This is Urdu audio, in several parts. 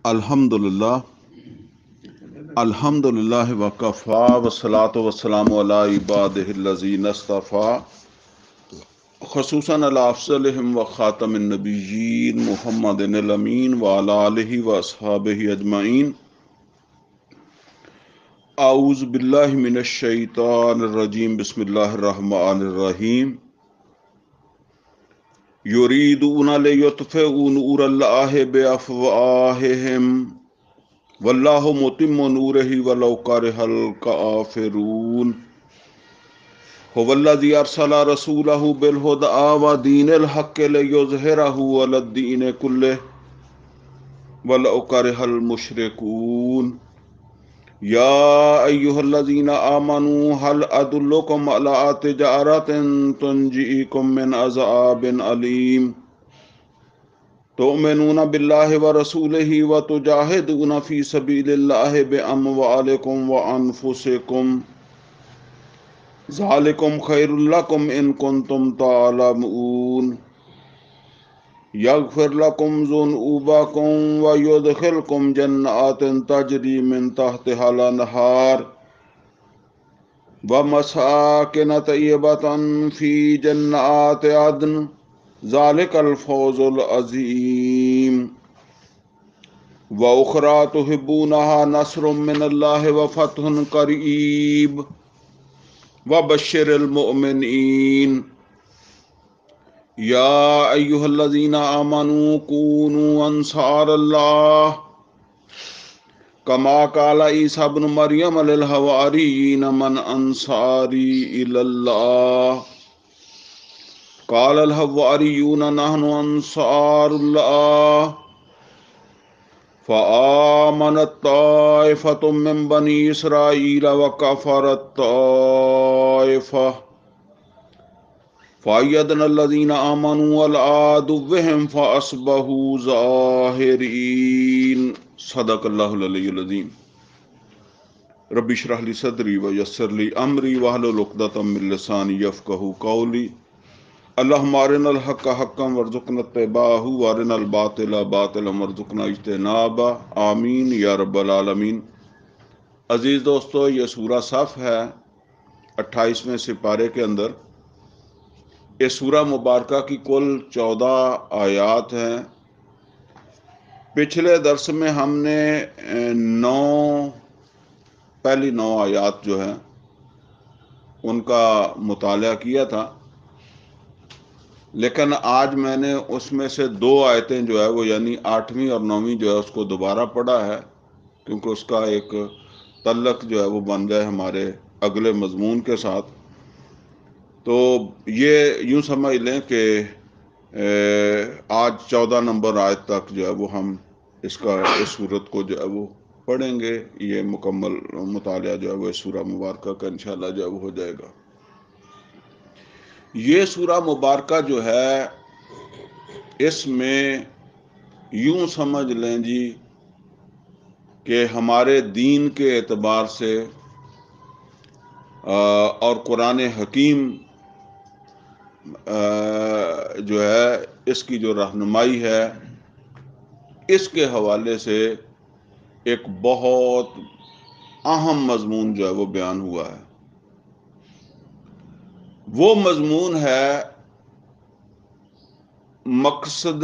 الحمدللہ الحمدللہ وکفا والصلاۃ والسلام علی عبادہ الذین اصطفیٰ خصوصاً علی افضلہم وخاتم النبیین محمد الامین وعلی آلہ واصحابہ اجمعین. اعوذ باللہ من الشیطان الرجیم. بسم اللہ الرحمن الرحیم. یریدون لیطفئوا نور اللہ بافواہہم واللہ متم نورہ ولو کرہ الکافرون. هو الذی ارسل رسولہ بالہدی ودین الحق لیظہرہ علی الدین کلہ ولو کرہ المشرکون. یا ایہا الذین آمنوا هل ادلکم علی تجارۃ تنجیکم من عذاب علیم تؤمنون باللہ ورسولہ وتجاہدون فی سبیل اللہ باموالکم وانفسکم ذالکم خیر لکم ان کنتم تعلمون. یغفر لکم ذنوبکم ویدخلکم جنات تجری من تحتہا الانہار ومساکن طیبۃ فی جنات عدن ذالک الفوز العظیم. واخری تحبونہا نصر من اللہ وفتح قریب وبشر المؤمنین. یا ایہا الذین آمنوا کونوا انصار اللہ کما قال عیسی ابن مریم للحواریین من انصاری الی اللہ قال الحواریون نحن انصار اللہ فآمنت طائفۃ من بنی اسرائیل وکفرت طائفہ فأیدنا الذین آمنوا علی عدوہم فاصبحوا ظاہرین. صدق اللہ العلی العظیم. رب اشرح لی صدری ویسر لی امری واحلل عقدۃ من لسانی یفقہوا قولی. اللہم ارنا الحق حقا وارزقنا اتباعہ وارنا الباطل باطلا وارزقنا اجتنابہ. آمین یا رب العالمین. عزیز دوستو، یہ سورہ صف ہے 28ویں سپارے کے اندر. اس سورہ مبارکہ کی کل 14 آیات ہیں. پچھلے درس میں ہم نے پہلی 9 آیات جو ہیں ان کا مطالعہ کیا تھا، لیکن آج میں نے اس میں سے 2 آیتیں جو ہے وہ یعنی 8ویں اور 9ویں جو ہے اس کو دوبارہ پڑھا ہے، کیونکہ اس کا ایک تعلق جو ہے وہ بن جائے ہمارے اگلے مضمون کے ساتھ. تو یہ یوں سمجھ لیں کہ آج 14 نمبر آیت تک جو ہے وہ ہم اس صورت کو جو ہے وہ پڑھیں گے. یہ مکمل مطالعہ جو ہے وہ اس سورہ مبارکہ کا انشاءاللہ جو ہے وہ ہو جائے گا. یہ سورہ مبارکہ جو ہے اس میں یوں سمجھ لیں جی کہ ہمارے دین کے اعتبار سے اور قرآن حکیم جو ہے اس کی جو رہنمائی ہے اس کے حوالے سے ایک بہت اہم مضمون جو ہے وہ بیان ہوا ہے. وہ مضمون ہے مقصد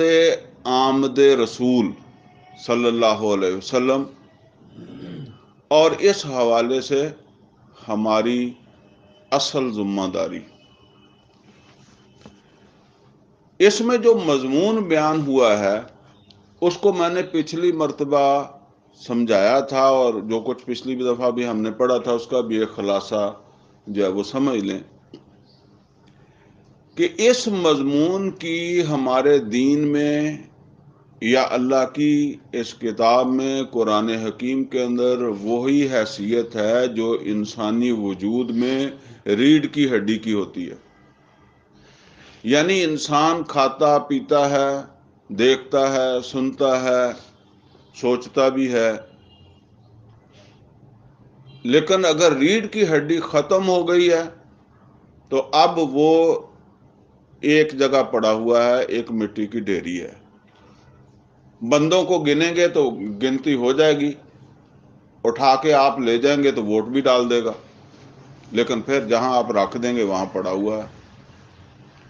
آمد رسول صلی اللہ علیہ وسلم، اور اس حوالے سے ہماری اصل ذمہ داری. اس میں جو مضمون بیان ہوا ہے اس کو میں نے پچھلی مرتبہ سمجھایا تھا، اور جو کچھ پچھلی دفعہ بھی ہم نے پڑھا تھا اس کا بھی ایک خلاصہ جو ہے وہ سمجھ لیں کہ اس مضمون کی ہمارے دین میں یا اللہ کی اس کتاب میں قرآن حکیم کے اندر وہی حیثیت ہے جو انسانی وجود میں ریڑھ کی ہڈی کی ہوتی ہے. یعنی انسان کھاتا پیتا ہے، دیکھتا ہے، سنتا ہے، سوچتا بھی ہے، لیکن اگر ریڑھ کی ہڈی ختم ہو گئی ہے تو اب وہ ایک جگہ پڑا ہوا ہے، ایک مٹی کی ڈھیری ہے. بندوں کو گنیں گے تو گنتی ہو جائے گی، اٹھا کے آپ لے جائیں گے تو ووٹ بھی ڈال دے گا، لیکن پھر جہاں آپ رکھ دیں گے وہاں پڑا ہوا ہے۔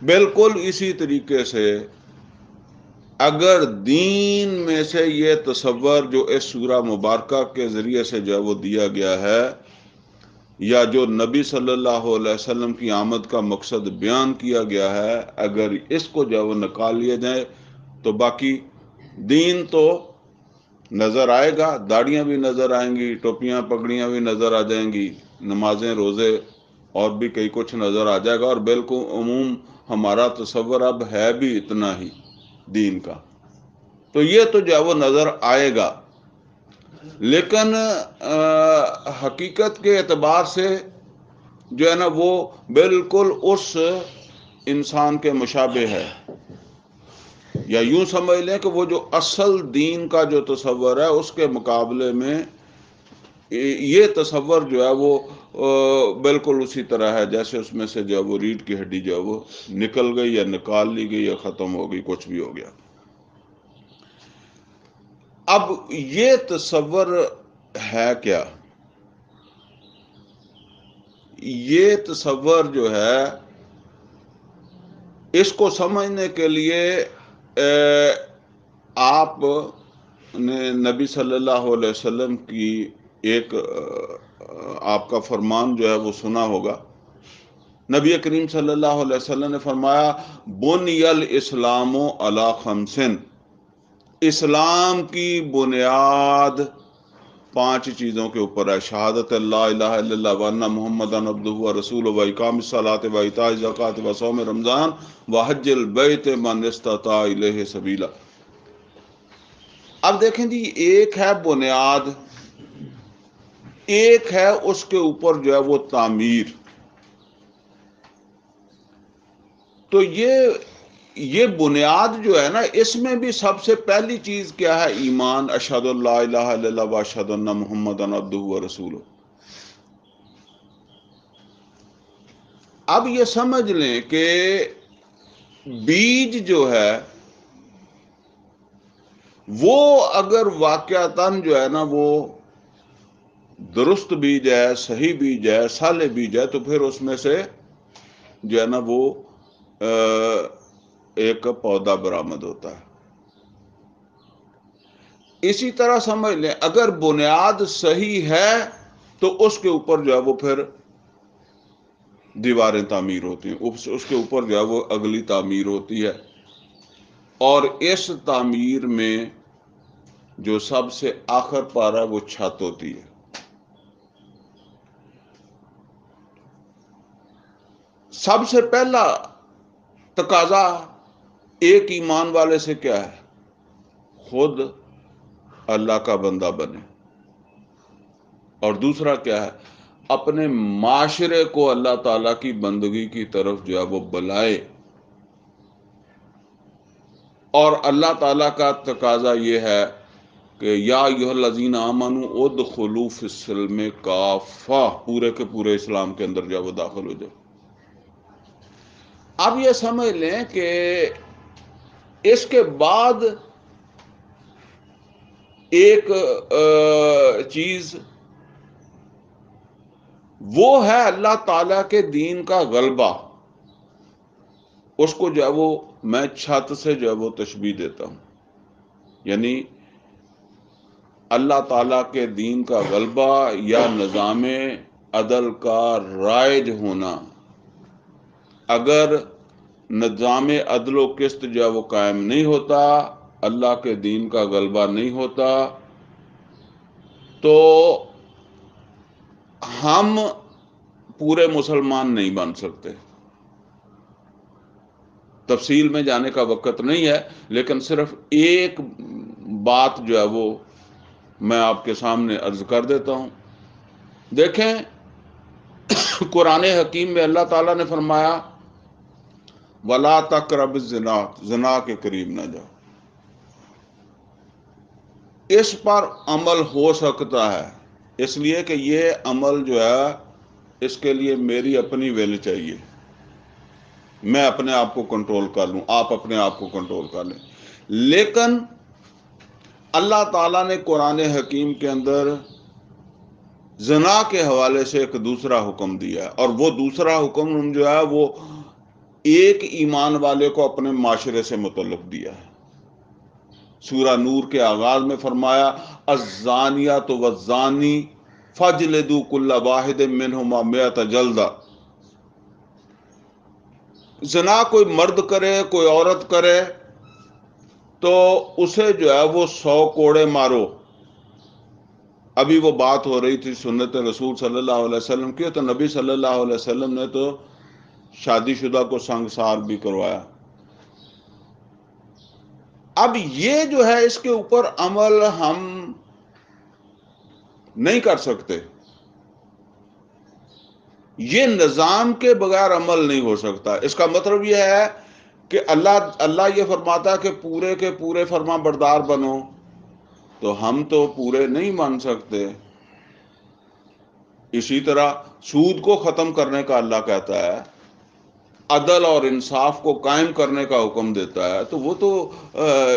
بالکل اسی طریقے سے اگر دین میں سے یہ تصور جو اس سورہ مبارکہ کے ذریعے سے جو ہے وہ دیا گیا ہے، یا جو نبی صلی اللہ علیہ وسلم کی آمد کا مقصد بیان کیا گیا ہے، اگر اس کو جو ہے وہ نکال لیا جائے تو باقی دین تو نظر آئے گا، داڑیاں بھی نظر آئیں گی، ٹوپیاں پگڑیاں بھی نظر آ جائیں گی، نمازیں روزے اور بھی کئی کچھ نظر آ جائے گا، اور بالکل عموم ہمارا تصور اب ہے بھی اتنا ہی دین کا، تو یہ تو جو ہے وہ نظر آئے گا۔ لیکن حقیقت کے اعتبار سے جو ہے نا وہ بالکل اس انسان کے مشابہ ہے، یا یوں سمجھ لیں کہ وہ جو اصل دین کا جو تصور ہے اس کے مقابلے میں یہ تصور جو ہے وہ بالکل اسی طرح ہے جیسے اس میں سے جو ہے وہ ریڑھ کی ہڈی جو ہے وہ نکل گئی یا نکال لی گئی یا ختم ہو گئی، کچھ بھی ہو گیا۔ اب یہ تصور ہے کیا؟ یہ تصور جو ہے اس کو سمجھنے کے لیے آپ نے نبی صلی اللہ علیہ وسلم کی ایک آپ کا فرمان جو ہے وہ سنا ہوگا۔ نبی کریم صلی اللہ علیہ وسلم نے فرمایا بنی الاسلام علی خمسن، اسلام کی بنیاد 5 چیزوں کے اوپر ہے، شہادت اللہ الہ الا اللہ وان محمد عبدہ ورسولہ واقام الصلاۃ وایتاء الزکوٰۃ وصوم رمضان وحج البیت من استطاع الیہ سبیلا۔ اب دیکھیں جی، ایک ہے بنیاد، ایک ہے اس کے اوپر جو ہے وہ تعمیر۔ تو یہ بنیاد جو ہے نا، اس میں بھی سب سے پہلی چیز کیا ہے؟ ایمان، اشہد ان لا الہ الا اللہ واشہد ان محمد عبدہ ورسولہ۔ اب یہ سمجھ لیں کہ بیج جو ہے وہ اگر واقعتاً جو ہے نا وہ درست بیج ہے، صحیح بیج ہے، صالح بیج ہے، تو پھر اس میں سے جو ہے نا وہ ایک پودا برآمد ہوتا ہے۔ اسی طرح سمجھ لیں اگر بنیاد صحیح ہے تو اس کے اوپر جو ہے وہ پھر دیواریں تعمیر ہوتی ہیں، اس کے اوپر جو ہے وہ اگلی تعمیر ہوتی ہے، اور اس تعمیر میں جو سب سے آخر پارا وہ چھت ہوتی ہے۔ سب سے پہلا تقاضا ایک ایمان والے سے کیا ہے؟ خود اللہ کا بندہ بنے، اور دوسرا کیا ہے؟ اپنے معاشرے کو اللہ تعالیٰ کی بندگی کی طرف جو ہے وہ بلائے۔ اور اللہ تعالیٰ کا تقاضا یہ ہے کہ یا ایھا الذین آمنوا ادخلوا فی السلم کافہ، پورے کے پورے اسلام کے اندر جو ہے وہ داخل ہو جائے۔ اب یہ سمجھ لیں کہ اس کے بعد ایک چیز وہ ہے اللہ تعالیٰ کے دین کا غلبہ۔ اس کو جو ہے وہ میں چھت سے جو ہے وہ تشبیہ دیتا ہوں، یعنی اللہ تعالیٰ کے دین کا غلبہ یا نظام عدل کا رائج ہونا۔ اگر نظام عدل و قسط جو ہے وہ قائم نہیں ہوتا، اللہ کے دین کا غلبہ نہیں ہوتا، تو ہم پورے مسلمان نہیں بن سکتے۔ تفصیل میں جانے کا وقت نہیں ہے، لیکن صرف ایک بات جو ہے وہ میں آپ کے سامنے عرض کر دیتا ہوں۔ دیکھیں قرآن حکیم میں اللہ تعالیٰ نے فرمایا وَلَا تَقْرَبُوا الزِّنَا، زنا کے قریب نہ جاؤ۔ اس پر عمل ہو سکتا ہے، اس لیے کہ یہ عمل جو ہے اس کے لیے میری اپنی ول چاہیے، میں اپنے آپ کو کنٹرول کر لوں، آپ اپنے آپ کو کنٹرول کر لیں۔ لیکن اللہ تعالیٰ نے قرآن حکیم کے اندر زنا کے حوالے سے ایک دوسرا حکم دیا ہے، اور وہ دوسرا حکم جو ہے وہ ایک ایمان والے کو اپنے معاشرے سے متعلق دیا ہے۔ سورہ نور کے آغاز میں فرمایا الزانیۃ والزانی فاجلدوا کل واحد منہما مئۃ جلدہ۔ زنا کوئی مرد کرے کوئی عورت کرے تو اسے جو ہے وہ 100 کوڑے مارو۔ ابھی وہ بات ہو رہی تھی سنت رسول صلی اللہ علیہ وسلم کی، تو نبی صلی اللہ علیہ وسلم نے تو شادی شدہ کو سنگسار بھی کروایا۔ اب یہ جو ہے اس کے اوپر عمل ہم نہیں کر سکتے، یہ نظام کے بغیر عمل نہیں ہو سکتا۔ اس کا مطلب یہ ہے کہ اللہ یہ فرماتا ہے کہ پورے کے پورے فرما بردار بنو، تو ہم تو پورے نہیں مان سکتے۔ اسی طرح سود کو ختم کرنے کا اللہ کہتا ہے، عدل اور انصاف کو قائم کرنے کا حکم دیتا ہے، تو وہ تو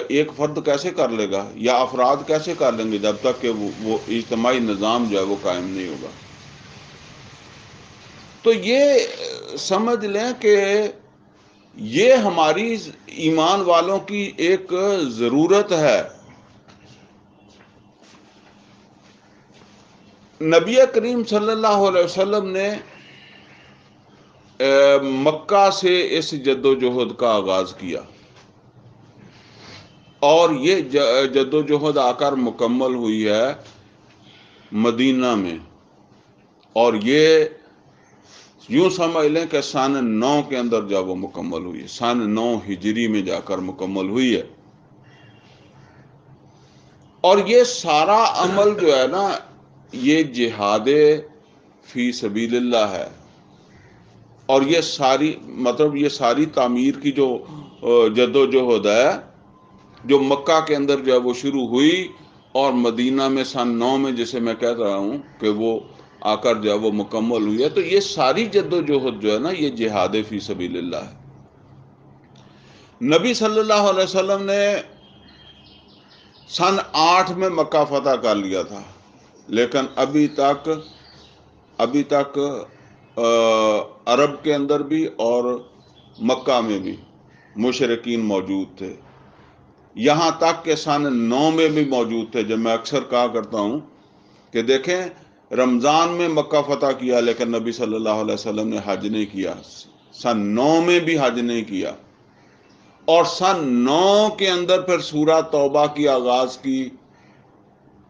ایک فرد کیسے کر لے گا یا افراد کیسے کر لیں گے جب تک کہ وہ اجتماعی نظام جو ہے وہ قائم نہیں ہوگا۔ تو یہ سمجھ لیں کہ یہ ہماری ایمان والوں کی ایک ضرورت ہے۔ نبی کریم صلی اللہ علیہ وسلم نے مکہ سے اس جد و جہد کا آغاز کیا، اور یہ جد و جہد آ کر مکمل ہوئی ہے مدینہ میں، اور یہ یوں سمجھ لیں کہ سن 9 کے اندر جب وہ مکمل ہوئی ہے، سن 9 ہجری میں جا کر مکمل ہوئی ہے۔ اور یہ سارا عمل جو ہے نا یہ جہاد فی سبیل اللہ ہے، اور یہ ساری تعمیر کی جو جد و جہد ہے جو مکہ کے اندر جو ہے وہ شروع ہوئی، اور مدینہ میں سن 9 میں جسے میں کہہ رہا ہوں کہ وہ آ کر جو ہے وہ مکمل ہوئی ہے، تو یہ ساری جد و جہد جو ہے نا یہ جہاد فی سبیل اللہ ہے۔ نبی صلی اللہ علیہ وسلم نے سن 8 میں مکہ فتح کر لیا تھا، لیکن ابھی تک عرب کے اندر بھی اور مکہ میں بھی مشرکین موجود تھے، یہاں تک کہ سن 9 میں بھی موجود تھے۔ جب میں اکثر کہا کرتا ہوں کہ دیکھیں رمضان میں مکہ فتح کیا لیکن نبی صلی اللہ علیہ وسلم نے حج نہیں کیا، سن 9 میں بھی حج نہیں کیا، اور سن 9 کے اندر پھر سورہ توبہ کی آغاز کی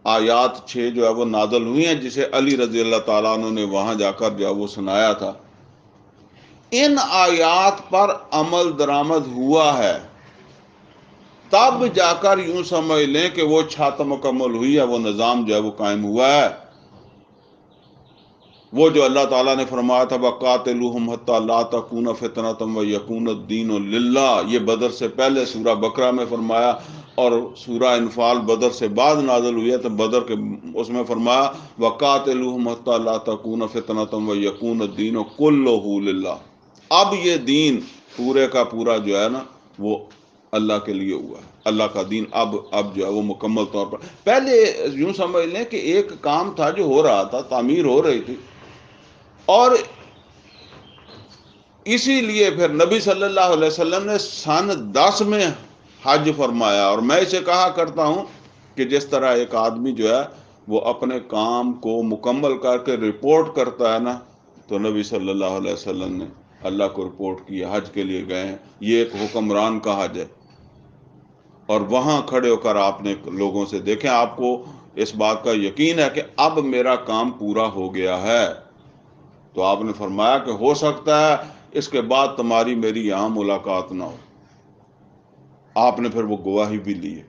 آیات 6 جو ہے وہ نازل ہوئی ہیں، جسے علی رضی اللہ تعالیٰ عنہ نے وہاں جا کر جو ہے وہ سنایا تھا۔ ان آیات پر عمل درآمد ہوا ہے، تب جا کر یوں سمجھ لیں کہ وہ چھت مکمل ہوئی ہے، وہ نظام جو ہے وہ قائم ہوا ہے۔ وہ جو اللہ تعالیٰ نے فرمایا تھا وَقَاتِلُوهُمْ حَتَّى لَا تَكُونَ فِتْنَةٌ وَيَكُونَ الدِّينُ لِلَّهِ، یہ بدر سے پہلے سورہ بقرہ میں فرمایا، اور سورہ انفال بدر سے بعد نازل ہوئی ہے، تو بدر کے اس میں فرمایا وَقَاتِلُوهُمْ حَتَّى لَا تَكُونَ فِتْنَةٌ وَيَكُونَ الدِّينُ كُلُّهُ لِلَّهِ۔ اب یہ دین پورے کا پورا جو ہے نا وہ اللہ کے لیے ہوا ہے، اللہ کا دین اب جو ہے وہ مکمل طور پر، پہلے یوں سمجھ لیں کہ ایک کام تھا جو ہو رہا تھا، تعمیر ہو رہی تھی، اور اسی لیے پھر نبی صلی اللہ علیہ وسلم نے سن 10 میں حج فرمایا۔ اور میں اسے کہا کرتا ہوں کہ جس طرح ایک آدمی جو ہے وہ اپنے کام کو مکمل کر کے رپورٹ کرتا ہے نا، تو نبی صلی اللہ علیہ وسلم نے اللہ کو رپورٹ کی، حج کے لیے گئے ہیں، یہ ایک حکمران کا حج ہے، اور وہاں کھڑے ہو کر آپ نے لوگوں سے دیکھیں، آپ کو اس بات کا یقین ہے کہ اب میرا کام پورا ہو گیا ہے، تو آپ نے فرمایا کہ ہو سکتا ہے اس کے بعد تمہاری میری یہاں ملاقات نہ ہو۔ آپ نے پھر وہ گواہی بھی لی ہے۔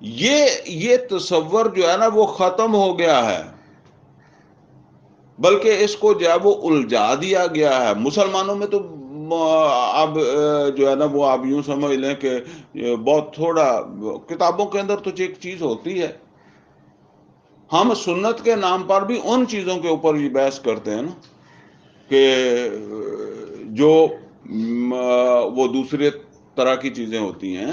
یہ تصور جو ہے نا وہ ختم ہو گیا ہے، بلکہ اس کو جو ہے وہ الجھا دیا گیا ہے۔ مسلمانوں میں تو اب جو ہے نا وہ آپ یوں سمجھ لیں کہ بہت تھوڑا، کتابوں کے اندر تو ایک چیز ہوتی ہے، ہم سنت کے نام پر بھی ان چیزوں کے اوپر یہ بحث کرتے ہیں نا کہ جو وہ دوسرے طرح کی چیزیں ہوتی ہیں،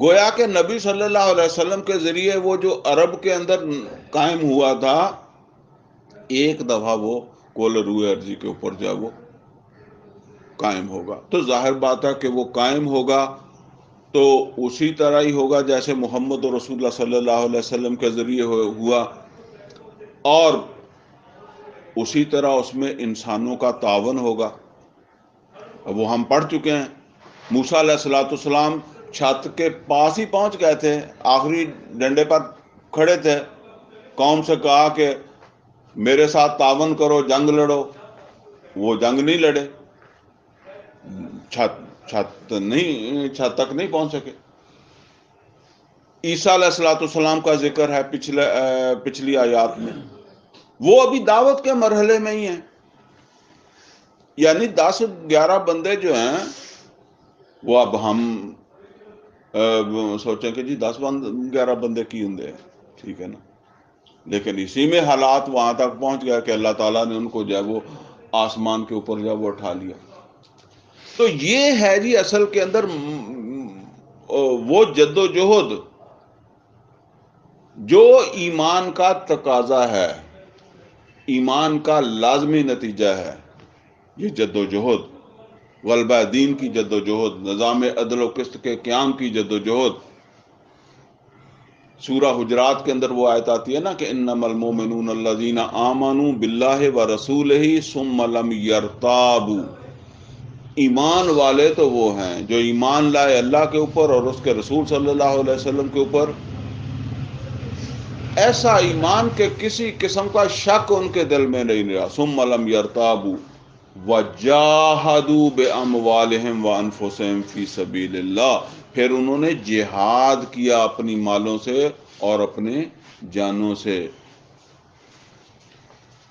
گویا کہ نبی صلی اللہ علیہ وسلم کے ذریعے وہ جو عرب کے اندر قائم ہوا تھا، ایک دفعہ وہ کول روئے ارضی کے اوپر جو ہے وہ قائم ہوگا، تو ظاہر بات ہے کہ وہ قائم ہوگا تو اسی طرح ہی ہوگا جیسے محمد رسول اللہ صلی اللہ علیہ وسلم کے ذریعے ہوا، اور اسی طرح اس میں انسانوں کا تعاون ہوگا۔ وہ ہم پڑھ چکے ہیں، موسیٰ علیہ السلام چھت کے پاس ہی پہنچ گئے تھے، آخری ڈنڈے پر کھڑے تھے، قوم سے کہا کہ میرے ساتھ تعاون کرو، جنگ لڑو، وہ جنگ نہیں لڑے، چھت تک نہیں پہنچ سکے۔ عیسیٰ علیہ السلام کا ذکر ہے پچھلی آیات میں، وہ ابھی دعوت کے مرحلے میں ہی ہیں، یعنی 10-11 بندے جو ہیں وہ اب ہم سوچیں کہ جی 10-11 بندے کی ہوں گے، ٹھیک ہے نا، لیکن اسی میں حالات وہاں تک پہنچ گیا کہ اللہ تعالیٰ نے ان کو جو ہے وہ آسمان کے اوپر جو ہے وہ اٹھا لیا۔ تو یہ ہے جی اصل کے اندر وہ جد و جہد جو ایمان کا تقاضا ہے، ایمان کا لازمی نتیجہ ہے، یہ جد و جہد، غلبہ دین کی جد و جہد، نظام عدل و قسط کے قیام کی جد و جہد۔ سورہ حجرات کے اندر وہ آیت آتی ہے نا کہ انما المؤمنون الذین آمنوا باللہ ورسولہ ثم لم یرتابوا، ایمان والے تو وہ ہیں جو ایمان لائے اللہ کے اوپر اور اس کے رسول صلی اللہ علیہ وسلم کے اوپر، ایسا ایمان کہ کسی قسم کا شک ان کے دل میں نہیں رہا، ثم لم یرتابوا وجاہدوا باموالہم وانفسہم فی سبیل اللہ، پھر انہوں نے جہاد کیا اپنی مالوں سے اور اپنے جانوں سے۔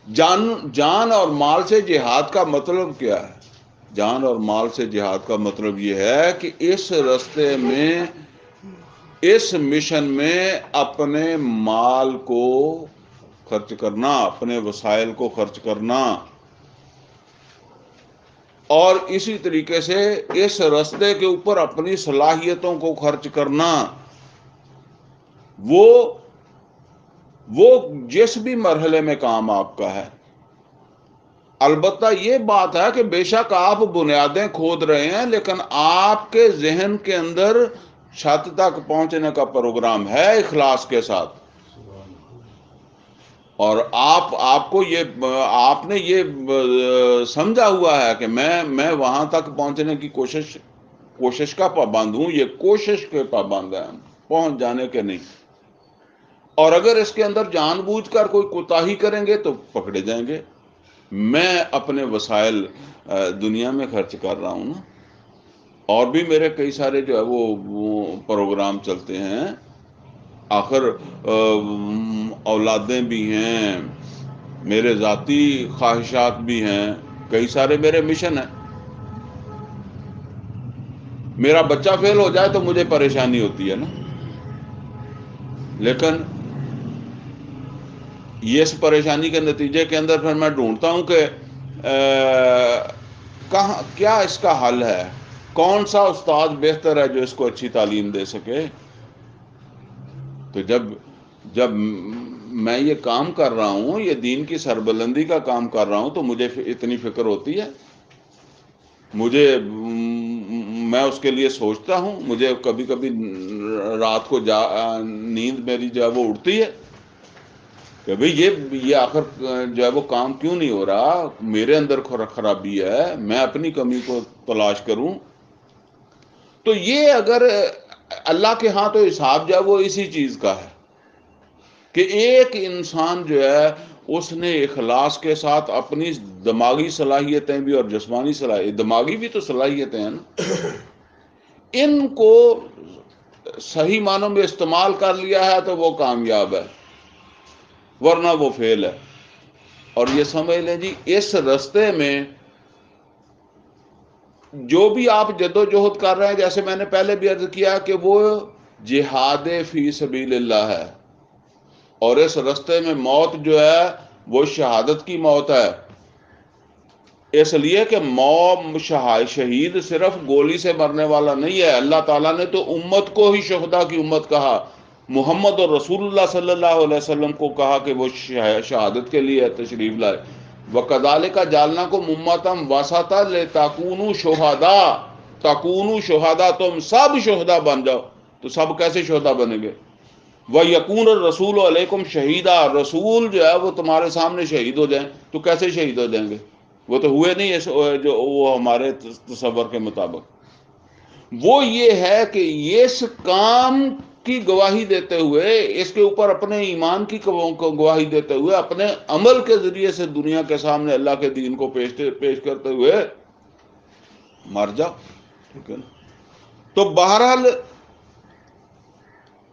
جان اور مال سے جہاد کا مطلب کیا ہے؟ جان اور مال سے جہاد کا مطلب یہ ہے کہ اس راستے میں، اس مشن میں اپنے مال کو خرچ کرنا، اپنے وسائل کو خرچ کرنا، اور اسی طریقے سے اس راستے کے اوپر اپنی صلاحیتوں کو خرچ کرنا۔ وہ جس بھی مرحلے میں کام آپ کا ہے، البتہ یہ بات ہے کہ بے شک آپ بنیادیں کھود رہے ہیں، لیکن آپ کے ذہن کے اندر چھت تک پہنچنے کا پروگرام ہے اخلاص کے ساتھ، اور آپ کو یہ، آپ نے یہ سمجھا ہوا ہے کہ میں وہاں تک پہنچنے کی کوشش کا پابند ہوں، یہ کوشش کے پابند ہیں، پہنچ جانے کے نہیں، اور اگر اس کے اندر جان بوجھ کر کوئی کوتاہی کریں گے تو پکڑے جائیں گے۔ میں اپنے وسائل دنیا میں خرچ کر رہا ہوں نا، اور بھی میرے کئی سارے جو ہے وہ پروگرام چلتے ہیں، آخر اولادیں بھی ہیں، میرے ذاتی خواہشات بھی ہیں، کئی سارے میرے مشن ہیں۔ میرا بچہ فیل ہو جائے تو مجھے پریشانی ہوتی ہے نا، لیکن یہ اس پریشانی کے نتیجے کے اندر پھر میں ڈھونڈتا ہوں کہ کیا اس کا حل ہے، کون سا استاد بہتر ہے جو اس کو اچھی تعلیم دے سکے۔ تو جب میں یہ کام کر رہا ہوں، یہ دین کی سربلندی کا کام کر رہا ہوں، تو مجھے اتنی فکر ہوتی ہے، میں اس کے لیے سوچتا ہوں، مجھے کبھی کبھی رات کو نیند میری جو ہے وہ اڑتی ہے کہ بھئی یہ آخر جو ہے وہ کام کیوں نہیں ہو رہا، میرے اندر خرابی ہے، میں اپنی کمی کو تلاش کروں۔ تو یہ اگر اللہ کے ہاں تو حساب جو ہے وہ اسی چیز کا ہے کہ ایک انسان جو ہے اس نے اخلاص کے ساتھ اپنی دماغی صلاحیتیں بھی اور جسمانی صلاحیتیں، دماغی بھی تو صلاحیتیں ہیں نا، ان کو صحیح معنوں میں استعمال کر لیا ہے تو وہ کامیاب ہے، ورنہ وہ فیل ہے۔ اور یہ سمجھ لیں جی اس راستے میں جو بھی آپ جد و جہد کر رہے ہیں، جیسے میں نے پہلے بھی عرض کیا کہ وہ جہاد فی سبیل اللہ ہے، اور اس راستے میں موت جو ہے وہ شہادت کی موت ہے، اس لیے کہ شہید صرف گولی سے مرنے والا نہیں ہے. اللہ تعالیٰ نے تو امت کو ہی شہداء کی امت کہا. محمد اور رسول اللہ صلی اللہ علیہ وسلم کو کہا کہ وہ شہادت کے لیے تشریف لائے. وَكَذَلِكَ جَعَلْنَاكُمْ أُمَّةً وَسَطًا لِتَكُونُوا شُهَدَاءَ. تَكُونُوا شُهَدَاء، تم سب شہداء بن جاؤ. تو سب کیسے شہداء بنیں گے؟ وَيَكُونَ الرَّسُولُ عَلَيْكُمْ شَهِيدًا، رسول جو ہے وہ تمہارے سامنے شہید ہو جائیں. تو کیسے شہید ہو جائیں گے؟ وہ تو ہوئے نہیں جو وہ ہمارے تصور کے مطابق. وہ یہ ہے کہ اس کام کی گواہی دیتے ہوئے، اس کے اوپر اپنے ایمان کی گواہی دیتے ہوئے، اپنے عمل کے ذریعے سے دنیا کے سامنے اللہ کے دین کو پیش کرتے ہوئے مر جاؤ. ٹھیک ہے نا؟ تو بہرحال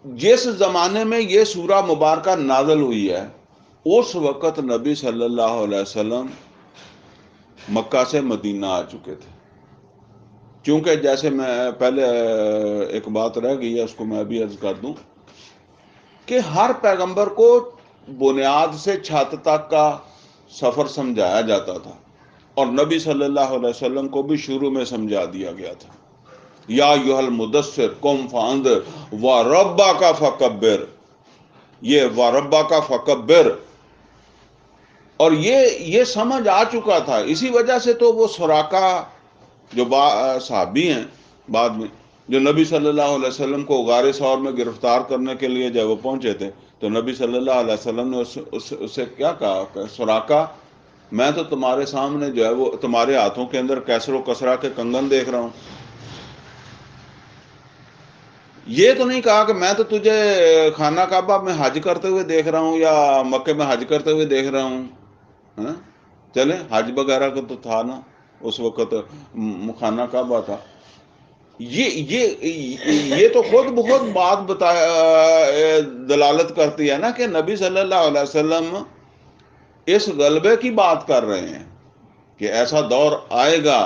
جس زمانے میں یہ سورہ مبارکہ نازل ہوئی ہے، اس وقت نبی صلی اللہ علیہ وسلم مکہ سے مدینہ آ چکے تھے. چونکہ جیسے میں پہلے ایک بات رہ گئی ہے، اس کو میں بھی عرض کر دوں کہ ہر پیغمبر کو بنیاد سے چھت تک کا سفر سمجھایا جاتا تھا، اور نبی صلی اللہ علیہ وسلم کو بھی شروع میں سمجھا دیا گیا تھا. یا ایھا المدثر قم فانذر وربک فکبر. یہ وربک فکبر، اور یہ سمجھ آ چکا تھا. اسی وجہ سے تو وہ سراقہ جو صحابی ہیں بعد میں، جو نبی صلی اللہ علیہ وسلم کو غار ثور میں گرفتار کرنے کے لیے جب وہ پہنچے تھے، تو نبی صلی اللہ علیہ وسلم نے اسے کیا کہا کہ سراقہ، میں تو تمہارے سامنے جو ہے وہ تمہارے ہاتھوں کے اندر کیسر و کسرا کے کنگن دیکھ رہا ہوں. یہ تو نہیں کہا کہ میں تو تجھے خانہ کعبہ میں حج کرتے ہوئے دیکھ رہا ہوں یا مکے میں حج کرتے ہوئے دیکھ رہا ہوں. چلے حج وغیرہ کا تو تھا نا اس وقت، خانہ کعبہ تھا. یہ تو خود بخود بات دلالت کرتی ہے نا کہ نبی صلی اللہ علیہ وسلم اس غلبے کی بات کر رہے ہیں کہ ایسا دور آئے گا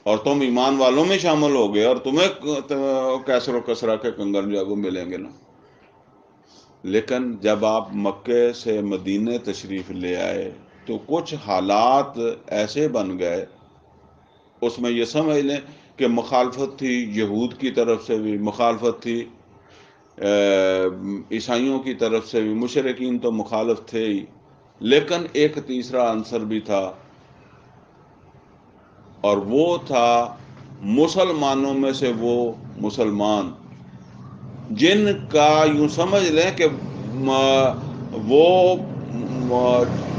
اور تم ایمان والوں میں شامل ہوگے اور تمہیں کیسر و کسرا کے کنگن جو ہے وہ ملیں گے نا. لیکن جب آپ مکے سے مدینے تشریف لے آئے تو کچھ حالات ایسے بن گئے، اس میں یہ سمجھ لیں کہ مخالفت تھی یہود کی طرف سے بھی، مخالفت تھی عیسائیوں کی طرف سے بھی. مشرکین تو مخالف تھے ہی، لیکن ایک تیسرا عنصر بھی تھا، اور وہ تھا مسلمانوں میں سے وہ مسلمان جن کا یوں سمجھ لیں کہ وہ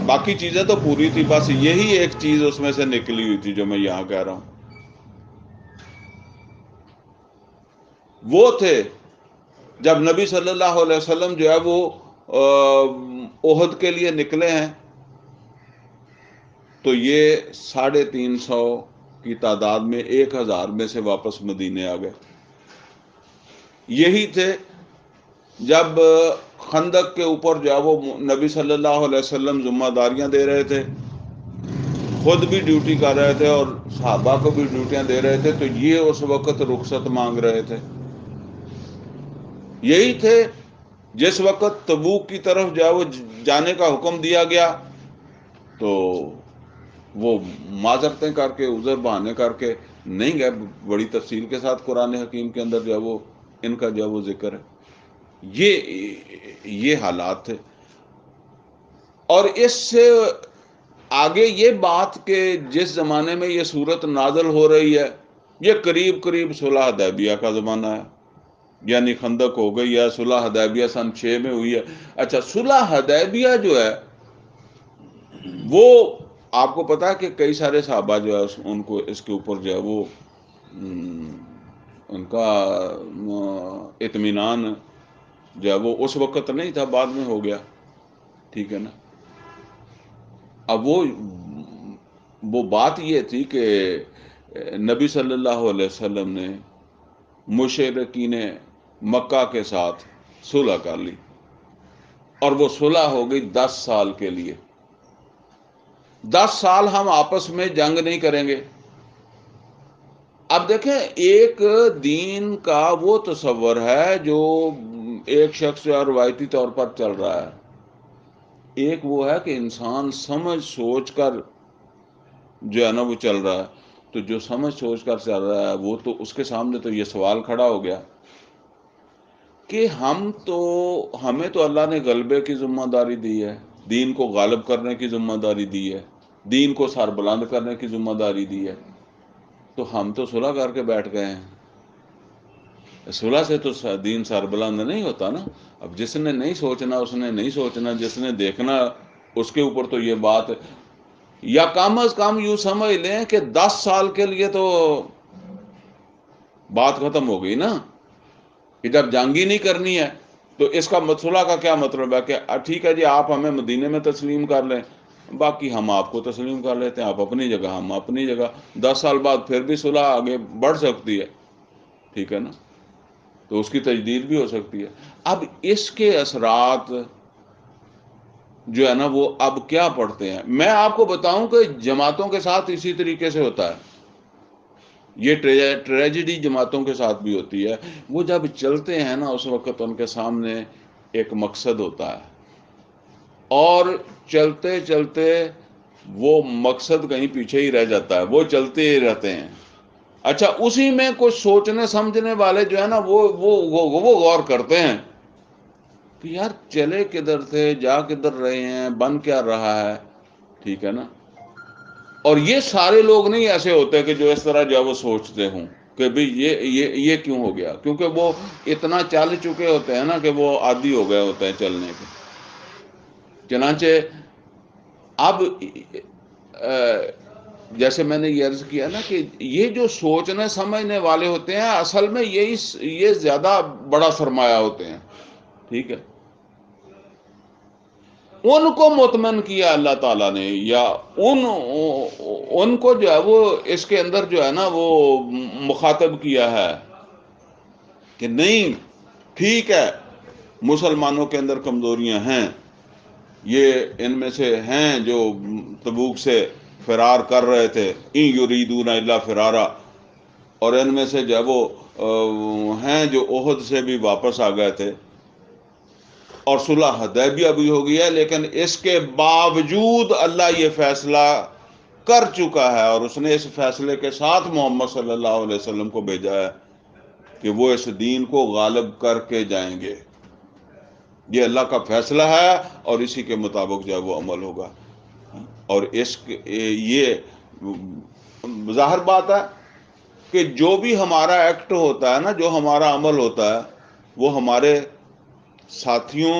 باقی چیزیں تو پوری تھی، بس یہی ایک چیز اس میں سے نکلی ہوئی تھی جو میں یہاں کہہ رہا ہوں. وہ تھے جب نبی صلی اللہ علیہ وسلم جو ہے وہ احد کے لیے نکلے ہیں تو یہ 350 کی تعداد میں 1000 میں سے واپس مدینے آ گئے. یہی تھے جب خندق کے اوپر جو ہے وہ نبی صلی اللہ علیہ وسلم ذمہ داریاں دے رہے تھے، خود بھی ڈیوٹی کر رہے تھے اور صحابہ کو بھی ڈیوٹیاں دے رہے تھے، تو یہ اس وقت رخصت مانگ رہے تھے. یہی تھے جس وقت تبوک کی طرف جو ہے وہ جانے کا حکم دیا گیا تو وہ معذرتیں کر کے، عذر بہانے کر کے نہیں گئے. بڑی تفصیل کے ساتھ قرآن حکیم کے اندر جو ہے وہ ان کا جو ہے وہ ذکر ہے. یہ حالات تھے. اور اس سے آگے یہ بات کہ جس زمانے میں یہ صورت نازل ہو رہی ہے یہ قریب قریب صلح حدیبیہ کا زمانہ ہے، یعنی خندق ہو گئی ہے، صلح حدیبیہ سن 6 میں ہوئی ہے. اچھا، صلح حدیبیہ جو ہے وہ آپ کو پتا ہے کہ کئی سارے صحابہ جو ہے ان کو اس کے اوپر جو ہے وہ ان کا اطمینان جو ہے وہ اس وقت نہیں تھا، بعد میں ہو گیا. ٹھیک ہے نا. اب وہ بات یہ تھی کہ نبی صلی اللہ علیہ وسلم نے مشرکین مکہ کے ساتھ صلح کر لی، اور وہ صلح ہو گئی 10 سال کے لیے. 10 سال ہم آپس میں جنگ نہیں کریں گے. اب دیکھیں، ایک دین کا وہ تصور ہے جو ایک شخص جو روایتی طور پر چل رہا ہے. ایک وہ ہے کہ انسان سمجھ سوچ کر جو ہے نا وہ چل رہا ہے، تو جو سمجھ سوچ کر چل رہا ہے وہ تو اس کے سامنے تو یہ سوال کھڑا ہو گیا کہ ہمیں تو اللہ نے غلبے کی ذمہ داری دی ہے، دین کو غالب کرنے کی ذمہ داری دی ہے، دین کو سر بلند کرنے کی ذمہ داری دی ہے، تو ہم تو صلح کر کے بیٹھ گئے ہیں۔ صلح سے تو دین سر بلند نہیں ہوتا نا۔ اب جس نے نہیں سوچنا اس نے نہیں سوچنا، جس نے دیکھنا اس کے اوپر تو یہ بات، یا کم از کم یوں سمجھ لیں کہ 10 سال کے لیے تو بات ختم ہو گئی نا، کہ جب جنگ ہی نہیں کرنی ہے تو اس کا صلح کا کیا مطلب ہے کہ ٹھیک ہے جی آپ ہمیں مدینے میں تسلیم کر لیں، باقی ہم آپ کو تسلیم کر لیتے ہیں، آپ اپنی جگہ ہم اپنی جگہ، 10 سال بعد پھر بھی صلح آگے بڑھ سکتی ہے، ٹھیک ہے نا، تو اس کی تجدید بھی ہو سکتی ہے۔ اب اس کے اثرات جو ہے نا وہ اب کیا پڑتے ہیں، میں آپ کو بتاؤں کہ جماعتوں کے ساتھ اسی طریقے سے ہوتا ہے، یہ ٹریجڈی جماعتوں کے ساتھ بھی ہوتی ہے۔ وہ جب چلتے ہیں نا اس وقت ان کے سامنے ایک مقصد ہوتا ہے، اور چلتے چلتے وہ مقصد کہیں پیچھے ہی رہ جاتا ہے، وہ چلتے ہی رہتے ہیں۔ اچھا، اسی میں کچھ سوچنے سمجھنے والے جو ہے نا وہ غور کرتے ہیں کہ یار چلے کدھر تھے، جا کدھر رہے ہیں، بن کیا رہا ہے، ٹھیک ہے نا۔ اور یہ سارے لوگ نہیں ایسے ہوتے کہ جو اس طرح جو وہ سوچتے ہوں کہ بھئی یہ کیوں ہو گیا، کیونکہ وہ اتنا چل چکے ہوتے ہیں نا کہ وہ عادی ہو گئے ہوتے ہیں چلنے کے۔ چنانچہ اب جیسے میں نے یہ عرض کیا نا کہ یہ جو سوچنے سمجھنے والے ہوتے ہیں اصل میں یہ زیادہ بڑا سرمایہ ہوتے ہیں، ٹھیک ہے۔ ان کو مطمئن کیا اللہ تعالیٰ نے، یا ان کو جو ہے وہ اس کے اندر جو ہے نا وہ مخاطب کیا ہے کہ نہیں ٹھیک ہے، مسلمانوں کے اندر کمزوریاں ہیں، یہ ان میں سے ہیں جو تبوک سے فرار کر رہے تھے، ان یریدون الا فرارا، اور ان میں سے جو وہ ہیں جو احد سے بھی واپس آ گئے تھے، اور صلح حدیبیہ بھی ہو گئی ہے، لیکن اس کے باوجود اللہ یہ فیصلہ کر چکا ہے، اور اس نے اس فیصلے کے ساتھ محمد صلی اللہ علیہ وسلم کو بھیجا ہے کہ وہ اس دین کو غالب کر کے جائیں گے۔ یہ اللہ کا فیصلہ ہے اور اسی کے مطابق جو ہے وہ عمل ہوگا۔ اور یہ ظاہر بات ہے کہ جو بھی ہمارا ایکٹ ہوتا ہے نا، جو ہمارا عمل ہوتا ہے، وہ ہمارے ساتھیوں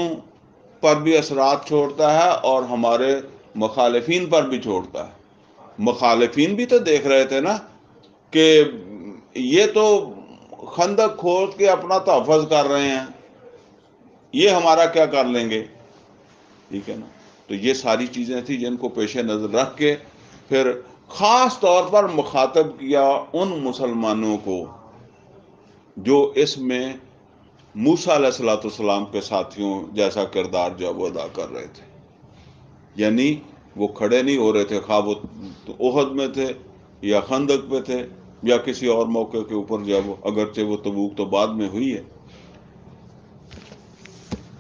پر بھی اثرات چھوڑتا ہے اور ہمارے مخالفین پر بھی چھوڑتا ہے۔ مخالفین بھی تو دیکھ رہے تھے نا کہ یہ تو خندق کھود کے اپنا تحفظ کر رہے ہیں، یہ ہمارا کیا کر لیں گے، ٹھیک ہے نا۔ تو یہ ساری چیزیں تھیں جن کو پیش نظر رکھ کے پھر خاص طور پر مخاطب کیا ان مسلمانوں کو جو اس میں موسیٰ علیہ الصلوۃ والسلام کے ساتھیوں جیسا کردار جو وہ ادا کر رہے تھے، یعنی وہ کھڑے نہیں ہو رہے تھے، خواہ وہ احد میں تھے یا خندق پہ تھے یا کسی اور موقع کے اوپر جو وہ، اگرچہ وہ تبوک تو بعد میں ہوئی ہے۔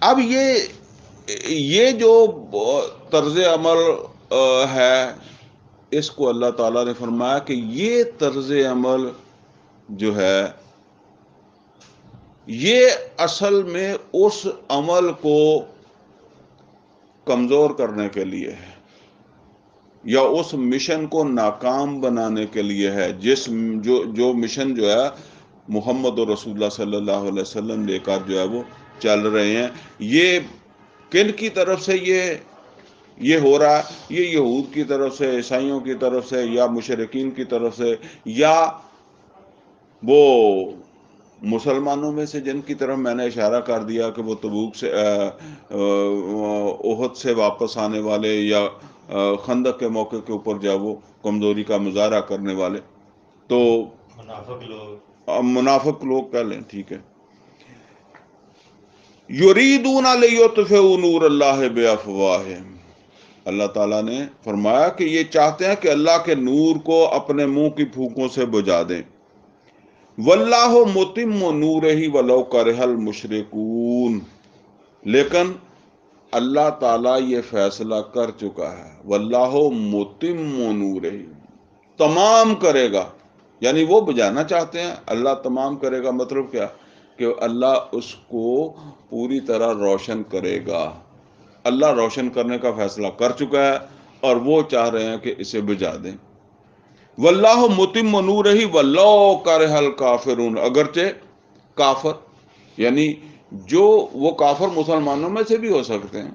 اب یہ جو طرز عمل ہے، اس کو اللہ تعالیٰ نے فرمایا کہ یہ طرز عمل جو ہے یہ اصل میں اس عمل کو کمزور کرنے کے لیے ہے، یا اس مشن کو ناکام بنانے کے لیے ہے، جو مشن جو ہے محمد رسول اللہ صلی اللہ علیہ وسلم لے کر جو ہے وہ چل رہے ہیں۔ یہ کن کی طرف سے یہ ہو رہا ہے؟ یہ یہود کی طرف سے، عیسائیوں کی طرف سے، یا مشرکین کی طرف سے، یا وہ مسلمانوں میں سے جن کی طرف میں نے اشارہ کر دیا کہ وہ تبوک سے احد سے واپس آنے والے، یا خندق کے موقع کے اوپر جو وہ کمزوری کا مظاہرہ کرنے والے، تو منافق لوگ کہہ لیں، ٹھیک ہے۔ یریدون لیطفئوا نور اللہ بافواہہم، اللہ تعالیٰ نے فرمایا کہ یہ چاہتے ہیں کہ اللہ کے نور کو اپنے منہ کی پھونکوں سے بجھا دیں۔ واللہ متم نورہ ولو کرہ المشرکون، لیکن اللہ تعالیٰ یہ فیصلہ کر چکا ہے، واللہ متم نورہ، تمام کرے گا، یعنی وہ بجانا چاہتے ہیں، اللہ تمام کرے گا مطلب کیا کہ اللہ اس کو پوری طرح روشن کرے گا۔ اللہ روشن کرنے کا فیصلہ کر چکا ہے اور وہ چاہ رہے ہیں کہ اسے بجھا دیں۔ واللہ متم نورہ ولو کرہ الکافرون، اگرچہ کافر یعنی جو وہ کافر مسلمانوں میں سے بھی ہو سکتے ہیں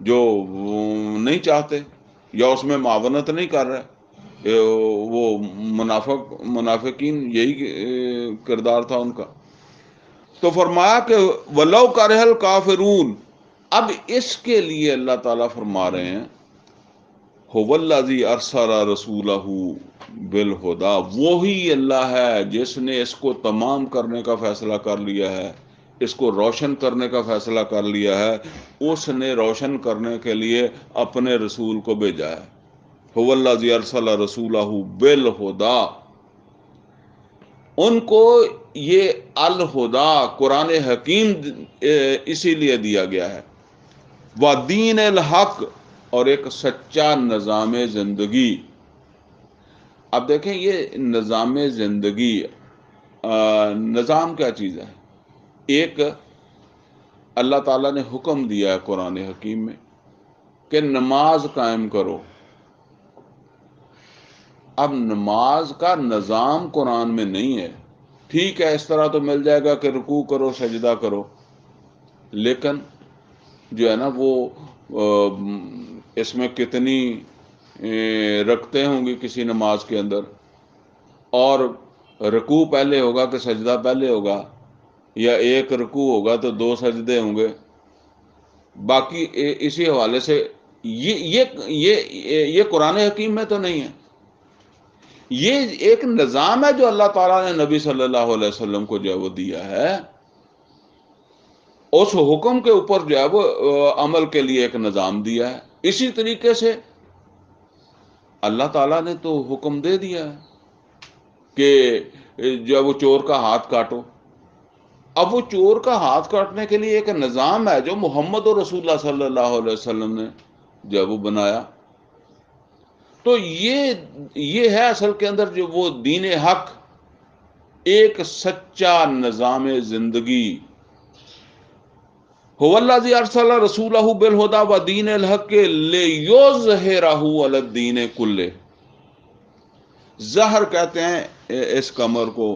جو نہیں چاہتے یا اس میں معاونت نہیں کر رہے، وہ منافقین یہی کردار تھا ان کا۔ تو فرمایا کہ ولو کرہ الکافرون، اب اس کے لیے اللہ تعالیٰ فرما رہے ہیں هو الذی ارسل رسولہ بالہدی، وہی اللہ ہے جس نے اس کو تمام کرنے کا فیصلہ کر لیا ہے، اس کو روشن کرنے کا فیصلہ کر لیا ہے، اس نے روشن کرنے کے لیے اپنے رسول کو بھیجا ہے۔ هو الذی ارسل رسولہ بالہدی، ان کو یہ الہدا قرآن حکیم اسی لیے دیا گیا ہے، ودین الحق، اور ایک سچا نظام زندگی۔ اب دیکھیں یہ نظام زندگی، نظام کیا چیز ہے؟ ایک اللہ تعالیٰ نے حکم دیا ہے قرآن حکیم میں کہ نماز قائم کرو۔ اب نماز کا نظام قرآن میں نہیں ہے، ٹھیک ہے اس طرح تو مل جائے گا کہ رکوع کرو سجدہ کرو، لیکن جو ہے نا وہ اس میں کتنی رکھتے ہوں گی کسی نماز کے اندر، اور رکوع پہلے ہوگا کہ سجدہ پہلے ہوگا، یا ایک رکوع ہوگا تو 2 سجدے ہوں گے، باقی اسی حوالے سے یہ قرآن حکیم میں تو نہیں ہے۔ یہ ایک نظام ہے جو اللہ تعالیٰ نے نبی صلی اللہ علیہ وسلم کو جو ہے وہ دیا ہے، اس حکم کے اوپر جو ہے وہ عمل کے لیے ایک نظام دیا ہے۔ اسی طریقے سے اللہ تعالیٰ نے تو حکم دے دیا ہے کہ جو ہے وہ چور کا ہاتھ کاٹو۔ اب وہ چور کا ہاتھ کاٹنے کے لیے ایک نظام ہے جو محمد رسول اللہ صلی اللہ علیہ وسلم نے جو ہے وہ بنایا۔ تو یہ ہے اصل کے اندر جو وہ دین حق، ایک سچا نظام زندگی۔ هو الذی ارسل رسولہ بالہدی ودین الحق لیظہرہ علی الدین کلہ۔ زہر کہتے ہیں اس کمر کو،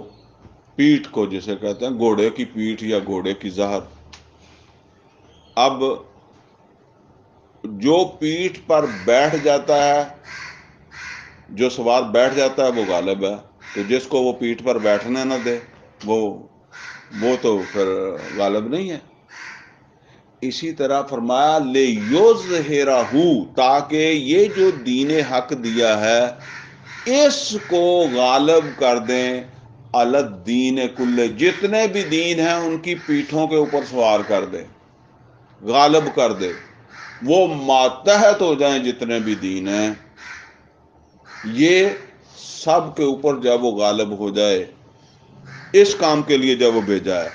پیٹھ کو جسے کہتے ہیں، گھوڑے کی پیٹھ یا گھوڑے کی زہر۔ اب جو پیٹھ پر بیٹھ جاتا ہے، جو سوار بیٹھ جاتا ہے وہ غالب ہے، تو جس کو وہ پیٹھ پر بیٹھنے نہ دے وہ تو پھر غالب نہیں ہے۔ اسی طرح فرمایا لیظہرہ، تاکہ یہ جو دین حق دیا ہے اس کو غالب کر دیں علی الدین کلہ، جتنے بھی دین ہیں ان کی پیٹھوں کے اوپر سوار کر دے، غالب کر دے، وہ ماتحت ہو جائیں جتنے بھی دین ہیں، یہ سب کے اوپر جب وہ غالب ہو جائے، اس کام کے لیے جب وہ بھیجا ہے۔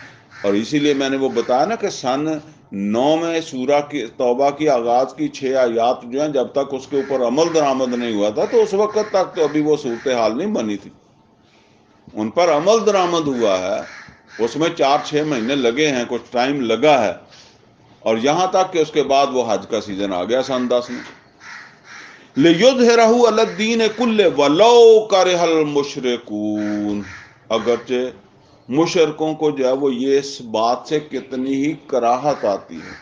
اور اسی لیے میں نے وہ بتایا نا کہ سن 9 میں سورہ کی توبہ کی آغاز کی 6 آیات جو ہیں جب تک اس کے اوپر عمل درآمد نہیں ہوا تھا تو اس وقت تک تو ابھی وہ صورتحال نہیں بنی تھی، ان پر عمل درآمد ہوا ہے، اس میں 4-6 مہینے لگے ہیں، کچھ ٹائم لگا ہے، اور یہاں تک کہ اس کے بعد وہ حج کا سیزن آ گیا سن 10 میں۔ لِیُظْہِرَہُ عَلَى الدِّینِ کُلِّهِ وَلَوْ کَرِہَ الْمُشْرِکُونَ، اگرچہ مشرکوں کو جو ہے وہ یہ اس بات سے کتنی ہی کراہت آتی ہے،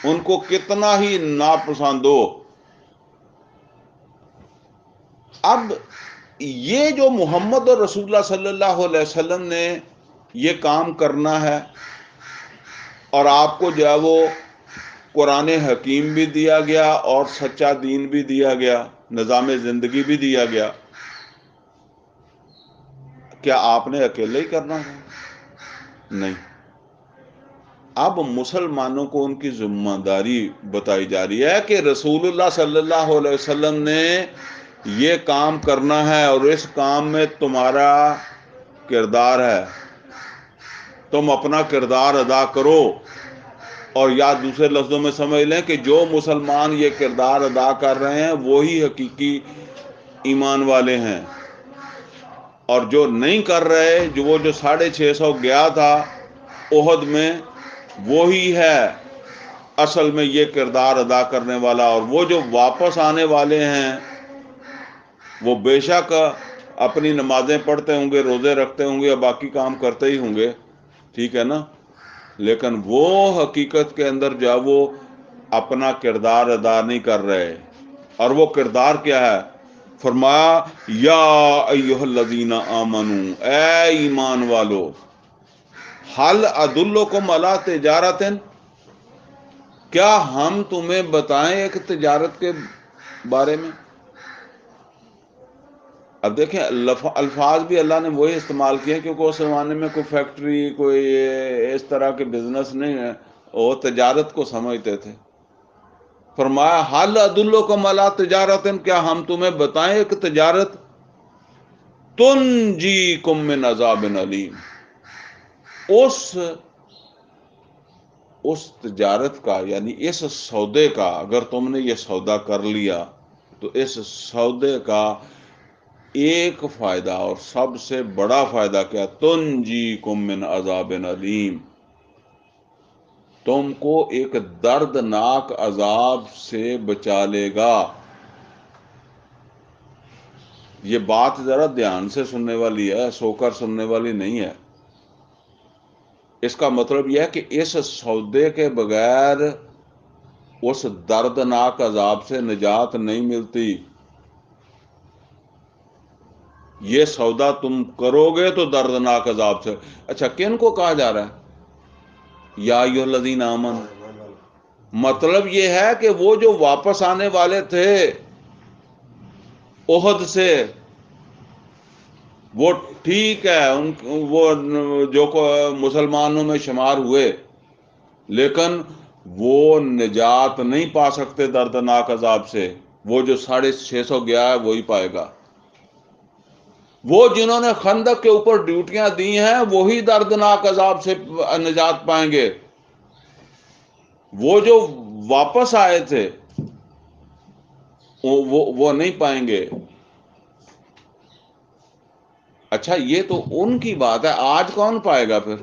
ان کو کتنا ہی ناپسند ہو۔ اب یہ جو محمد رسول اللہ صلی اللہ علیہ وسلم نے یہ کام کرنا ہے، اور آپ کو جو ہے وہ قرآن حکیم بھی دیا گیا اور سچا دین بھی دیا گیا، نظام زندگی بھی دیا گیا، کیا آپ نے اکیلے ہی کرنا ہے؟ نہیں، اب مسلمانوں کو ان کی ذمہ داری بتائی جا رہی ہے کہ رسول اللہ صلی اللہ علیہ وسلم نے یہ کام کرنا ہے، اور اس کام میں تمہارا کردار ہے، تم اپنا کردار ادا کرو۔ اور یا دوسرے لفظوں میں سمجھ لیں کہ جو مسلمان یہ کردار ادا کر رہے ہیں وہی حقیقی ایمان والے ہیں، اور جو نہیں کر رہے، جو 650 گیا تھا احد میں، وہی ہے اصل میں یہ کردار ادا کرنے والا. اور وہ جو واپس آنے والے ہیں وہ بے شک اپنی نمازیں پڑھتے ہوں گے، روزے رکھتے ہوں گے اور باقی کام کرتے ہی ہوں گے، ٹھیک ہے نا، لیکن وہ حقیقت کے اندر جو ہے وہ اپنا کردار ادا نہیں کر رہے. اور وہ کردار کیا ہے؟ فرمایا یا ایھا الذین آمنو، اے ایمان والو، حل ادلکم علی تجارۃ، کیا ہم تمہیں بتائیں ایک تجارت کے بارے میں. اب دیکھیں الفاظ بھی اللہ نے وہی استعمال کیے کیونکہ اس زمانے میں کوئی فیکٹری، کوئی اس طرح کے بزنس نہیں ہے، وہ تجارت کو سمجھتے تھے. فرمایا حل ادلکم علی تجارۃ، کیا ہم تمہیں بتائیں ایک تجارت تنجیکم من عذاب علیم، اس تجارت کا، یعنی اس سودے کا، اگر تم نے یہ سودا کر لیا تو اس سودے کا ایک فائدہ اور سب سے بڑا فائدہ کیا؟ تنجیکم من عذاب علیم، تم کو ایک دردناک عذاب سے بچا لے گا. یہ بات ذرا دھیان سے سننے والی ہے، سو کر سننے والی نہیں ہے. اس کا مطلب یہ ہے کہ اس سودے کے بغیر اس دردناک عذاب سے نجات نہیں ملتی. یہ سودا تم کرو گے تو دردناک عذاب سے. اچھا کن کو کہا جا رہا ہے یا ایھا الذین آمنوا؟ مطلب یہ ہے کہ وہ جو واپس آنے والے تھے احد سے، وہ ٹھیک ہے، وہ جو مسلمانوں میں شمار ہوئے، لیکن وہ نجات نہیں پا سکتے دردناک عذاب سے. وہ جو 650 گیا ہے وہی پائے گا. وہ جنہوں نے خندق کے اوپر ڈیوٹیاں دی ہیں وہی دردناک عذاب سے نجات پائیں گے. وہ جو واپس آئے تھے وہ نہیں پائیں گے. اچھا یہ تو ان کی بات ہے، آج کون پائے گا پھر؟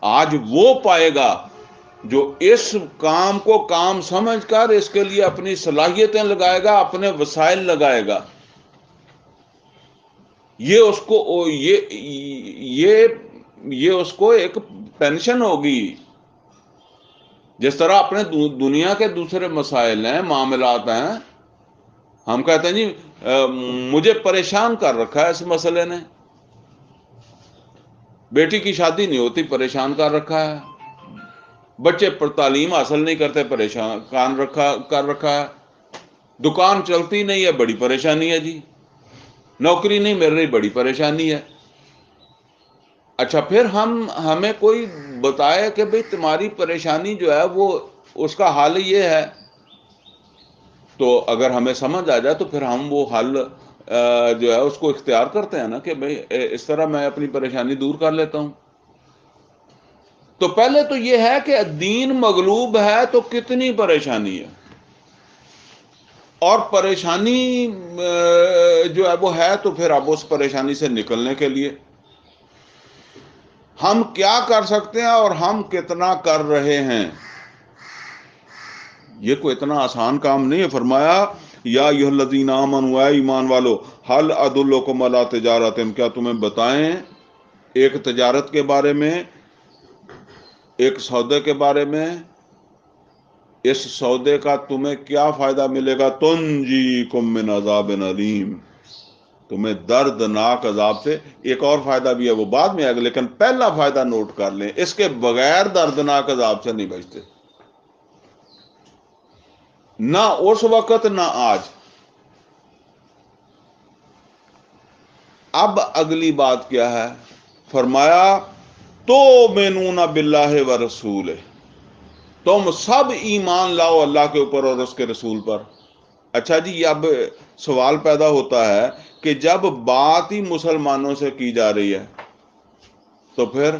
آج وہ پائے گا جو اس کام کو کام سمجھ کر اس کے لیے اپنی صلاحیتیں لگائے گا، اپنے وسائل لگائے گا. یہ اس کو یہ اس کو ایک پینشن ہوگی. جس طرح اپنے دنیا کے دوسرے مسائل ہیں، معاملات ہیں، ہم کہتے ہیں جی مجھے پریشان کر رکھا ہے اس مسئلے نے، بیٹی کی شادی نہیں ہوتی پریشان کر رکھا ہے، بچے پر تعلیم حاصل نہیں کرتے پریشان کر رکھا ہے، دکان چلتی نہیں ہے بڑی پریشانی ہے جی، نوکری نہیں مل رہی بڑی پریشانی ہے. اچھا پھر ہمیں کوئی بتائے کہ بھئی تمہاری پریشانی جو ہے وہ اس کا حل یہ ہے، تو اگر ہمیں سمجھ آ جائے تو پھر ہم وہ حل جو ہے اس کو اختیار کرتے ہیں نا کہ بھئی اس طرح میں اپنی پریشانی دور کر لیتا ہوں. تو پہلے تو یہ ہے کہ دین مغلوب ہے تو کتنی پریشانی ہے، اور پریشانی جو ہے وہ ہے، تو پھر اب اس پریشانی سے نکلنے کے لیے ہم کیا کر سکتے ہیں اور ہم کتنا کر رہے ہیں. یہ کوئی اتنا آسان کام نہیں ہے. فرمایا یا ایھا الذین آمنوا، اے ایمان والو، حل ادلکم علی تجارۃ، کیا تمہیں بتائیں ایک تجارت کے بارے میں، ایک سودے کے بارے میں، اس سودے کا تمہیں کیا فائدہ ملے گا؟ تنجیکم من عذاب علیم، تمہیں دردناک عذاب سے. ایک اور فائدہ بھی ہے وہ بعد میں آئے گا، لیکن پہلا فائدہ نوٹ کر لیں، اس کے بغیر دردناک عذاب سے نہیں بچتے، نہ اس وقت نہ آج. اب اگلی بات کیا ہے؟ فرمایا تؤمنون باللہ ورسولہ، تم سب ایمان لاؤ اللہ کے اوپر اور اس کے رسول پر. اچھا جی اب سوال پیدا ہوتا ہے کہ جب بات ہی مسلمانوں سے کی جا رہی ہے تو پھر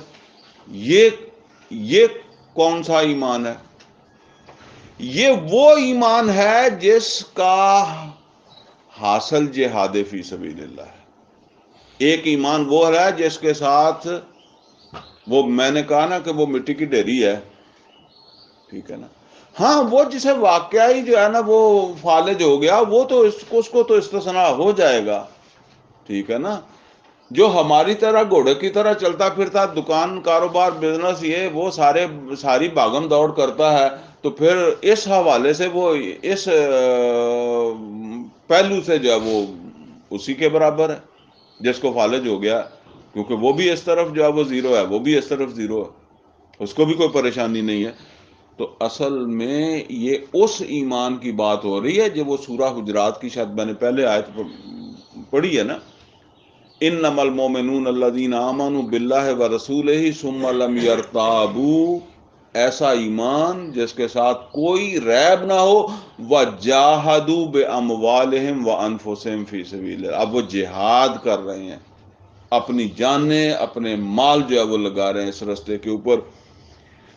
یہ کون سا ایمان ہے؟ یہ وہ ایمان ہے جس کا حاصل جہاد فی سبیل اللہ ہے۔ ایک ایمان وہ ہے جس کے ساتھ وہ میں نے کہا نا کہ وہ مٹی کی ڈھیری ہے، ٹھیک ہے نا، ہاں وہ جسے واقعی جو ہے نا وہ فالج ہو گیا وہ تو اس کو تو استثناء ہو جائے گا، ٹھیک ہے نا۔ جو ہماری طرح گھوڑے کی طرح چلتا پھرتا دکان کاروبار بزنس یہ وہ ساری بھاگم دوڑ کرتا ہے، تو پھر اس حوالے سے وہ اس پہلو سے جو ہے وہ اسی کے برابر ہے جس کو فالج ہو گیا، کیونکہ وہ بھی اس طرف جو ہے وہ زیرو ہے، وہ بھی اس طرف زیرو ہے، اس کو بھی کوئی پریشانی نہیں ہے۔ تو اصل میں یہ اس ایمان کی بات ہو رہی ہے جو وہ سورہ حجرات کی شاید میں نے پہلے آیت پڑھی ہے نا، انما المؤمنون الذین آمنوا باللہ ورسولہ ثم لم یرتابوا، ایسا ایمان جس کے ساتھ کوئی ریب نہ ہو، وجاہدوا باموالہم وانفسہم فی سبیل اللہ، اب وہ جہاد کر رہے ہیں، اپنی جانیں اپنے مال جو ہے وہ لگا رہے ہیں اس راستے کے اوپر۔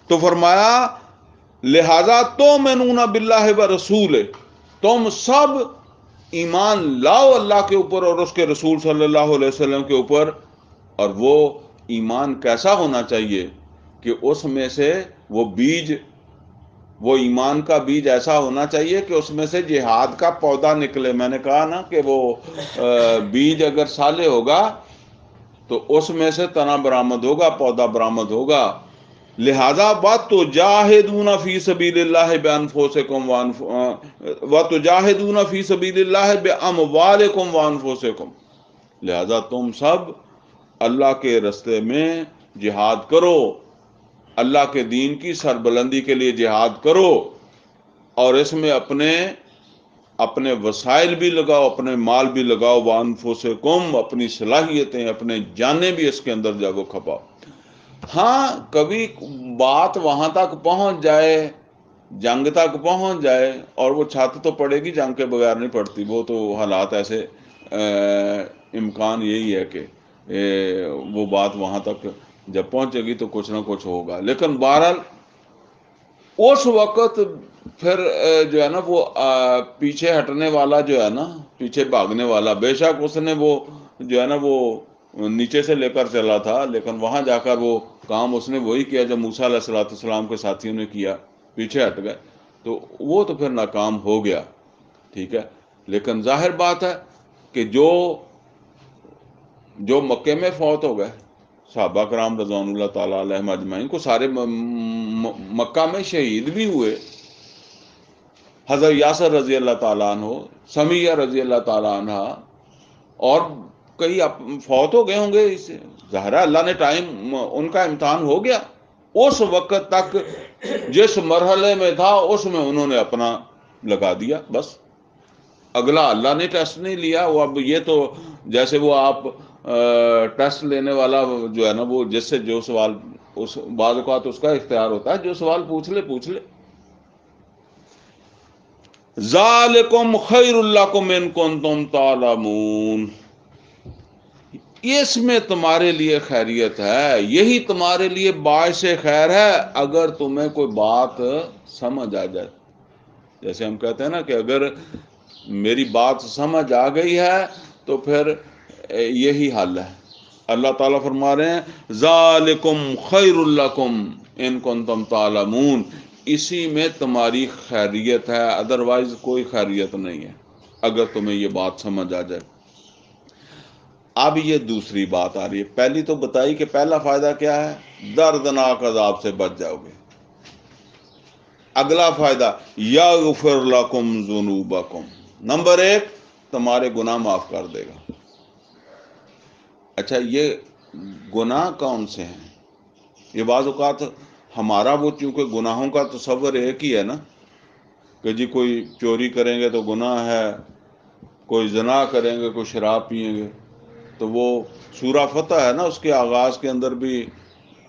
تو فرمایا لہذا تؤمنون باللہ ورسولہ، تم سب ایمان لاؤ اللہ کے اوپر اور اس کے رسول صلی اللہ علیہ وسلم کے اوپر، اور وہ ایمان کیسا ہونا چاہیے کہ اس میں سے وہ بیج، وہ ایمان کا بیج ایسا ہونا چاہیے کہ اس میں سے جہاد کا پودا نکلے۔ میں نے کہا نا کہ وہ بیج اگر صالح ہوگا تو اس میں سے تنا برآمد ہوگا، پودا برآمد ہوگا۔ لہذا وَتُجَاهِدُونَ فِي سَبِيلِ اللَّهِ بِأَنفُسِكُمْ وَتُجَاهِدُونَ فِي سَبِيلِ اللَّهِ بِأَمْوَالِكُمْ وَأَنفُسِكُمْ، لہذا تم سب اللہ کے راستے میں جہاد کرو، اللہ کے دین کی سربلندی کے لیے جہاد کرو، اور اس میں اپنے وسائل بھی لگاؤ، اپنے مال بھی لگاؤ، وَأَنفُسِكُمْ، اپنی صلاحیتیں اپنے جانیں بھی اس کے اندر جا کو کھپاؤ۔ ہاں کبھی بات وہاں تک پہنچ جائے، جنگ تک پہنچ جائے، اور وہ چھت تو پڑے گی، جنگ کے بغیر نہیں پڑتی، وہ تو حالات ایسے امکان یہی ہے کہ وہ بات وہاں تک جب پہنچے گی تو کچھ نہ کچھ ہوگا، لیکن بہرحال اس وقت پھر جو ہے نا وہ پیچھے ہٹنے والا جو ہے نا، پیچھے بھاگنے والا، بے شک اس نے وہ جو ہے نا وہ نیچے سے لے کر چلا تھا، لیکن وہاں جا کر وہ کام اس نے وہی کیا جو موسیٰ علیہ السلام کے ساتھیوں نے کیا، پیچھے ہٹ گئے، تو وہ تو پھر ناکام ہو گیا، ٹھیک ہے۔ لیکن ظاہر بات ہے کہ جو مکے میں فوت ہو گئے صحابہ کرام رضوان اللہ تعالیٰ علیہم اجمعین کو، سارے مکہ میں شہید بھی ہوئے، حضرت یاسر رضی اللہ تعالیٰ عنہ، سمیہ رضی اللہ تعالیٰ عنہ، اور کئی فوت ہو گئے ہوں گے، ظاہر ہے اللہ نے ٹائم ان کا امتحان ہو گیا، اس وقت تک جس مرحلے میں تھا اس میں انہوں نے اپنا لگا دیا، بس اگلا اللہ نے ٹیسٹ نہیں لیا۔ وہ اب یہ تو جیسے وہ آپ ٹیسٹ لینے والا جو ہے نا وہ جس سے جو سوال اس بعض اوقات اس کا اختیار ہوتا ہے، جو سوال پوچھ لے۔ ذالکم خیر لکم ان کنتم تعلمون، اس میں تمہارے لیے خیریت ہے، یہی تمہارے لیے باعث خیر ہے اگر تمہیں کوئی بات سمجھ آ جائے۔ جیسے ہم کہتے ہیں نا کہ اگر میری بات سمجھ آ گئی ہے تو پھر یہی حل ہے۔ اللہ تعالیٰ فرما رہے ہیں ذالکم خیر لکم ان کنتم تعلمون، اسی میں تمہاری خیریت ہے، ادروائز کوئی خیریت نہیں ہے اگر تمہیں یہ بات سمجھ آ جائے۔ اب یہ دوسری بات آ رہی ہے، پہلی تو بتائی کہ پہلا فائدہ کیا ہے، دردناک عذاب سے بچ جاؤ گے۔ اگلا فائدہ یغفر لکم ذنوبکم، نمبر 1 تمہارے گناہ معاف کر دے گا۔ اچھا یہ گناہ کون سے ہیں؟ یہ بعض اوقات ہمارا وہ چونکہ گناہوں کا تصور ایک ہی ہے نا کہ جی کوئی چوری کریں گے تو گناہ ہے، کوئی زنا کریں گے، کوئی شراب پئیں گے، تو وہ سورہ فتح ہے نا، اس کے آغاز کے اندر بھی،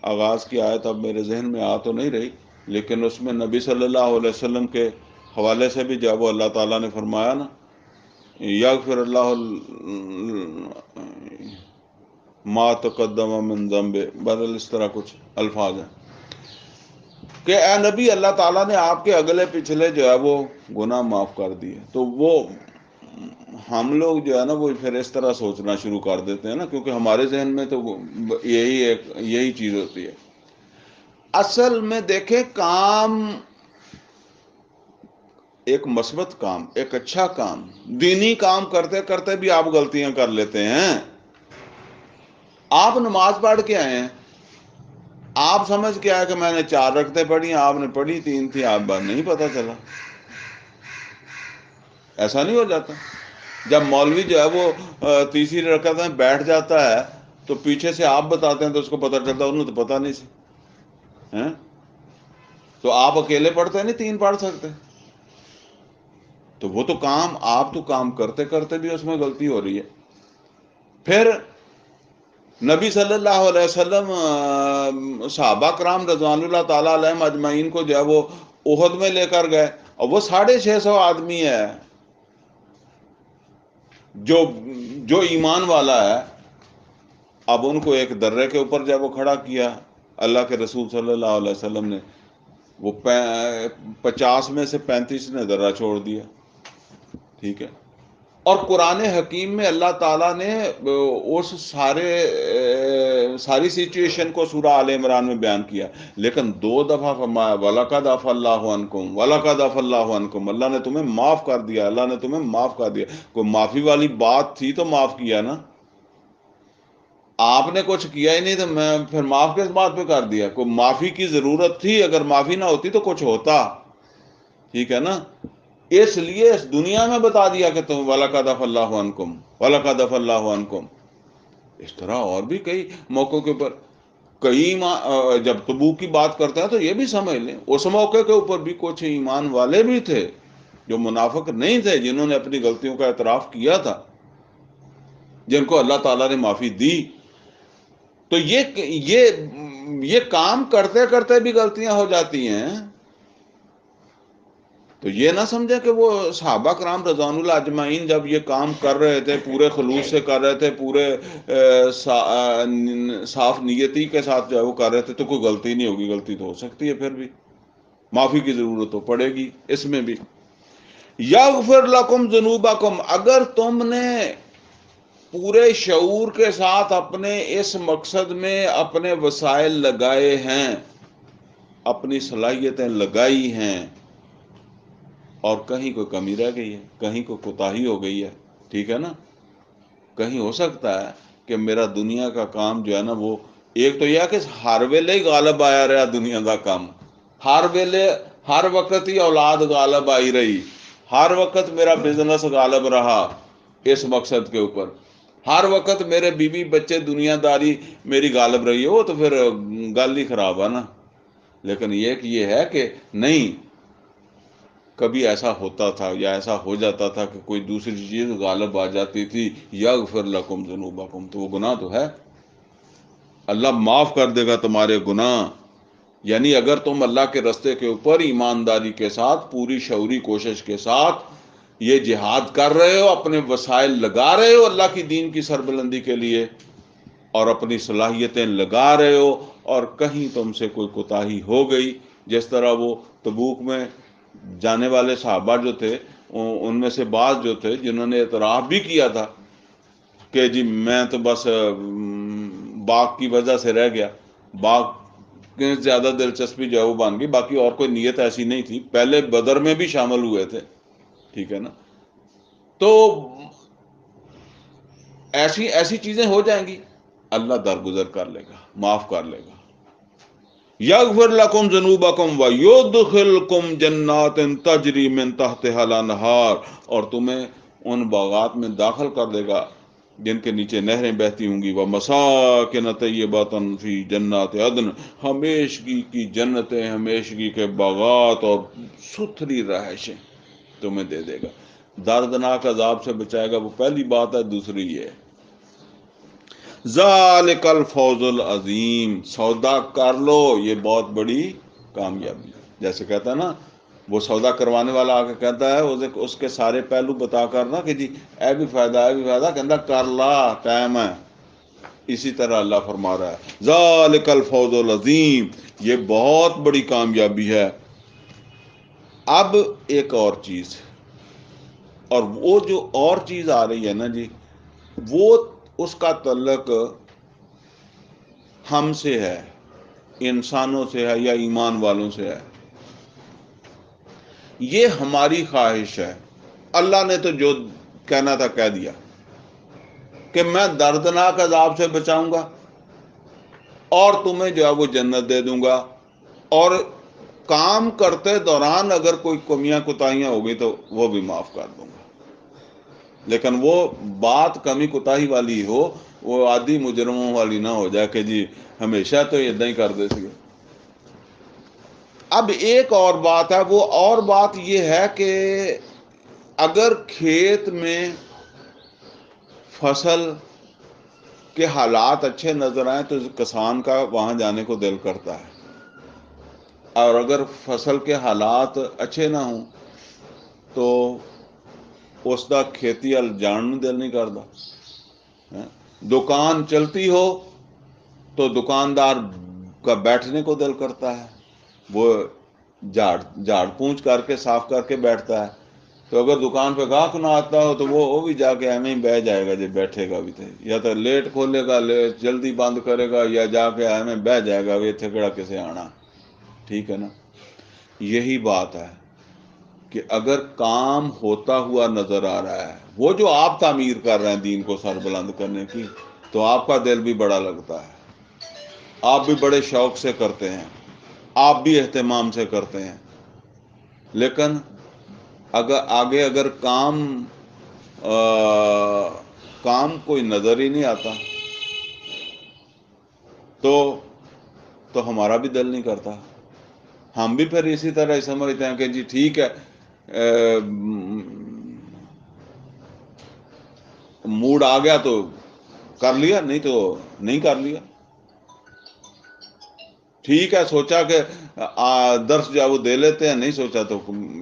آغاز کی آیت اب میرے ذہن میں آ تو نہیں رہی، لیکن اس میں نبی صلی اللہ علیہ وسلم کے حوالے سے بھی جب وہ اللہ تعالیٰ نے فرمایا نا یغفر اللہ ما تقدم من ذنب، بدل اس طرح کچھ الفاظ ہیں کہ اے نبی اللہ تعالیٰ نے آپ کے اگلے پچھلے جو ہے وہ گناہ معاف کر دیے، تو وہ ہم لوگ جو ہے نا وہ پھر اس طرح سوچنا شروع کر دیتے ہیں نا، کیونکہ ہمارے ذہن میں تو یہی چیز ہوتی ہے۔ اصل میں دیکھیں، کام ایک مثبت کام، ایک اچھا کام، دینی کام کرتے کرتے بھی آپ غلطیاں کر لیتے ہیں۔ آپ نماز پڑھ کے آئے ہیں، آپ سمجھ کے آئے کہ میں نے 4 رکعتیں پڑھی ہیں، آپ نے پڑھی 3 تھی، آپ بات نہیں پتا چلا۔ ایسا نہیں ہو جاتا؟ جب مولوی جو ہے وہ تیسری رکعت میں بیٹھ جاتا ہے تو پیچھے سے آپ بتاتے ہیں تو اس کو پتہ چلتا ہے، انہوں تو پتہ نہیں سی ہیں؟ تو آپ اکیلے پڑھتے نہیں 3 پڑھ سکتے؟ تو وہ تو کام، آپ تو کام کرتے کرتے بھی اس میں غلطی ہو رہی ہے۔ پھر نبی صلی اللہ علیہ وسلم صحابہ کرام رضوان اللہ تعالیٰ علیہم اجمعین کو جو ہے وہ احد میں لے کر گئے، اور وہ 650 آدمی ہے جو ایمان والا ہے۔ اب ان کو ایک درے کے اوپر جب وہ کھڑا کیا، اللہ کے رسول صلی اللہ علیہ وسلم نے، وہ 50 میں سے 35 نے درہ چھوڑ دیا، ٹھیک ہے۔ اور قرآن حکیم میں اللہ تعالیٰ نے اس ساری سچویشن کو سورہ آل عمران میں بیان کیا، لیکن 2 دفعہ فرمایا وَلَقَدْ عَفَا اللَّهُ عَنْكُمْ وَلَقَدْ عَفَا اللَّهُ عَنْكُمْ، اللہ نے تمہیں معاف کر دیا، اللہ نے تمہیں معاف کر دیا۔ کوئی معافی والی بات تھی تو معاف کیا نا، آپ نے کچھ کیا ہی نہیں تو میں پھر معاف کس بات پہ کر دیا؟ کوئی معافی کی ضرورت تھی، اگر معافی نہ ہوتی تو کچھ ہوتا، ٹھیک ہے نا۔ اس لیے اس دنیا میں بتا دیا کہ تم وَلَقَدْ عَفَا اللَّهُ عَنْكُمْ وَلَقَدْ عَفَا اللَّهُ عَنْكُمْ۔ اس طرح اور بھی کئی موقعوں کے اوپر، جب تبوک کی بات کرتے ہیں تو یہ بھی سمجھ لیں اس موقع کے اوپر بھی کچھ ایمان والے بھی تھے جو منافق نہیں تھے، جنہوں نے اپنی غلطیوں کا اعتراف کیا تھا، جن کو اللہ تعالیٰ نے معافی دی۔ تو یہ کام کرتے کرتے بھی غلطیاں ہو جاتی ہیں۔ تو یہ نہ سمجھے کہ وہ صحابہ کرام رضوان اللہ اجمعین جب یہ کام کر رہے تھے، پورے خلوص سے کر رہے تھے، پورے صاف نیتی کے ساتھ جو ہے وہ کر رہے تھے، تو کوئی غلطی نہیں ہوگی؟ غلطی تو ہو سکتی ہے، پھر بھی معافی کی ضرورت تو پڑے گی اس میں بھی۔ یغفر لکم ذنوبکم، اگر تم نے پورے شعور کے ساتھ اپنے اس مقصد میں اپنے وسائل لگائے ہیں، اپنی صلاحیتیں لگائی ہیں، اور کہیں کوئی کمی رہ گئی ہے، کہیں کوئی کوتاہی ہو گئی ہے، ٹھیک ہے نا، کہیں ہو سکتا ہے کہ میرا دنیا کا کام جو ہے نا وہ، ایک تو یہ ہے کہ ہر ویلے ہی غالب آیا رہا دنیا کا کام، ہر ویلے ہر وقت ہی اولاد غالب آئی رہی، ہر وقت میرا بزنس غالب رہا اس مقصد کے اوپر، ہر وقت میرے بیوی بچے دنیا داری میری غالب رہی ہے، وہ تو پھر گل ہی خراب ہے نا۔ لیکن یہ ہے کہ نہیں، کبھی ایسا ہوتا تھا یا ایسا ہو جاتا تھا کہ کوئی دوسری چیز غالب آ جاتی تھی، یغفر لکم ذنوبکم، تو وہ گناہ تو ہے، اللہ معاف کر دے گا تمہارے گناہ۔ یعنی اگر تم اللہ کے راستے کے اوپر ایمانداری کے ساتھ، پوری شعوری کوشش کے ساتھ یہ جہاد کر رہے ہو، اپنے وسائل لگا رہے ہو اللہ کی دین کی سربلندی کے لیے، اور اپنی صلاحیتیں لگا رہے ہو، اور کہیں تم سے کوئی کوتاہی ہو گئی، جس طرح وہ تبوک میں جانے والے صحابہ جو تھے، ان میں سے بعض جو تھے جنہوں نے اعتراف بھی کیا تھا کہ جی میں تو بس باغ کی وجہ سے رہ گیا، باغ کی زیادہ دلچسپی جو ہے وہ بن گئی، باقی اور کوئی نیت ایسی نہیں تھی، پہلے بدر میں بھی شامل ہوئے تھے، ٹھیک ہے نا۔ تو ایسی چیزیں ہو جائیں گی، اللہ درگزر کر لے گا، معاف کر لے گا۔ یغفر لکم ذنوبکم ویدخلکم جنات تجری من تحتها الانہار، اور تمہیں ان باغات میں داخل کر دے گا جن کے نیچے نہریں بہتی ہوں گی، ومساکن طیبات فی جنات عدن، ہمیشگی کی جنتیں، ہمیشگی کے باغات اور ستھری رہائشیں تمہیں دے دے گا، دردناک عذاب سے بچائے گا۔ وہ پہلی بات ہے۔ دوسری یہ ذالک الفوز العظیم، سودا کر لو، یہ بہت بڑی کامیابی ہے۔ جیسے کہتا ہے نا، وہ سودا کروانے والا آ کے کہتا ہے اس کے سارے پہلو بتا کر نا کہ جی اے بھی فائدہ کہتا کر لا، ٹائم ہے۔ اسی طرح اللہ فرما رہا ہے ذالک الفوز العظیم، یہ بہت بڑی کامیابی ہے۔ اب ایک اور چیز، اور وہ جو اور چیز آ رہی ہے نا جی، وہ اس کا تعلق ہم سے ہے، انسانوں سے ہے یا ایمان والوں سے ہے. یہ ہماری خواہش ہے. اللہ نے تو جو کہنا تھا کہہ دیا کہ میں دردناک عذاب سے بچاؤں گا اور تمہیں جو ہے وہ جنت دے دوں گا، اور کام کرتے دوران اگر کوئی کمیاں کوتاہیاں ہوگی تو وہ بھی معاف کر دوں گا. لیکن وہ بات کمی کوتاہی والی ہو، وہ عادی مجرموں والی نہ ہو جائے کہ جی ہمیشہ تو ادھر ہی کر دے سکے. اب ایک اور بات ہے، وہ اور بات یہ ہے کہ اگر کھیت میں فصل کے حالات اچھے نظر آئیں تو کسان کا وہاں جانے کو دل کرتا ہے، اور اگر فصل کے حالات اچھے نہ ہوں تو اس کا کھیتی وال جان نوں دل نہیں کرتا. دکان چلتی ہو تو دکاندار کا بیٹھنے کو دل کرتا ہے، وہ جھاڑ پونچھ کر کے صاف کر کے بیٹھتا ہے. تو اگر دکان پہ گاہک نہ آتا ہو تو وہ بھی جا کے ایویں ہی بہ جائے گا جی، بیٹھے گا بھی تھے، یا تو لیٹ کھولے گا جلدی بند کرے گا، یا جا کے ایویں بہ جائے گا بھی اتنے کہڑا کسے آنا. ٹھیک ہے نا؟ یہی بات ہے کہ اگر کام ہوتا ہوا نظر آ رہا ہے، وہ جو آپ تعمیر کر رہے ہیں دین کو سر بلند کرنے کی، تو آپ کا دل بھی بڑا لگتا ہے، آپ بھی بڑے شوق سے کرتے ہیں، آپ بھی اہتمام سے کرتے ہیں. لیکن اگر کام کوئی نظر ہی نہیں آتا تو ہمارا بھی دل نہیں کرتا. ہم بھی پھر اسی طرح ہی سمجھتے ہیں کہ جی ٹھیک ہے، موڈ آ گیا تو کر لیا، نہیں تو نہیں کر لیا. ٹھیک ہے، سوچا کہ درس جو ہے وہ دے لیتے ہیں، نہیں سوچا تو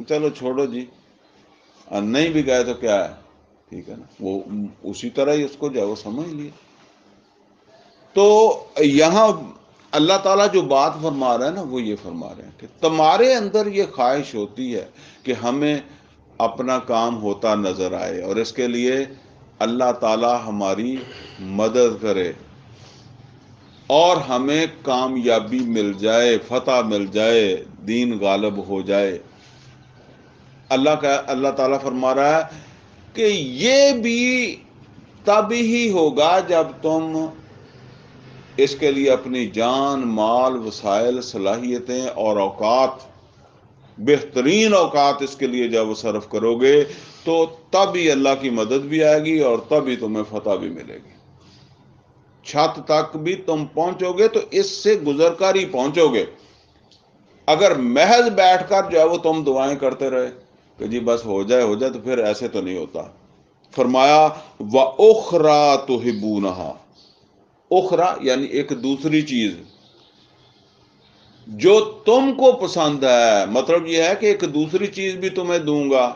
چلو چھوڑو جی، نہیں بھی گئے تو کیا ہے. ٹھیک ہے نا؟ وہ اسی طرح ہی اس کو جو ہے وہ سمجھ لیا. تو یہاں اللہ تعالیٰ جو بات فرما رہا ہے نا، وہ یہ فرما رہے ہیں کہ تمہارے اندر یہ خواہش ہوتی ہے کہ ہمیں اپنا کام ہوتا نظر آئے، اور اس کے لیے اللہ تعالیٰ ہماری مدد کرے اور ہمیں کامیابی مل جائے، فتح مل جائے، دین غالب ہو جائے. اللہ تعالیٰ فرما رہا ہے کہ یہ بھی تب ہی ہوگا جب تم اس کے لیے اپنی جان، مال، وسائل، صلاحیتیں اور اوقات، بہترین اوقات اس کے لیے جب صرف کرو گے، تو تب ہی اللہ کی مدد بھی آئے گی اور تب ہی تمہیں فتح بھی ملے گی. چھت تک بھی تم پہنچو گے تو اس سے گزر کر ہی پہنچو گے. اگر محض بیٹھ کر جو ہے وہ تم دعائیں کرتے رہے کہ جی بس ہو جائے تو پھر ایسے تو نہیں ہوتا. فرمایا وَأُخْرَى تُحِبُّونَهَا، اخرا یعنی ایک دوسری چیز جو تم کو پسند ہے. مطلب یہ ہے کہ ایک دوسری چیز بھی تمہیں دوں گا،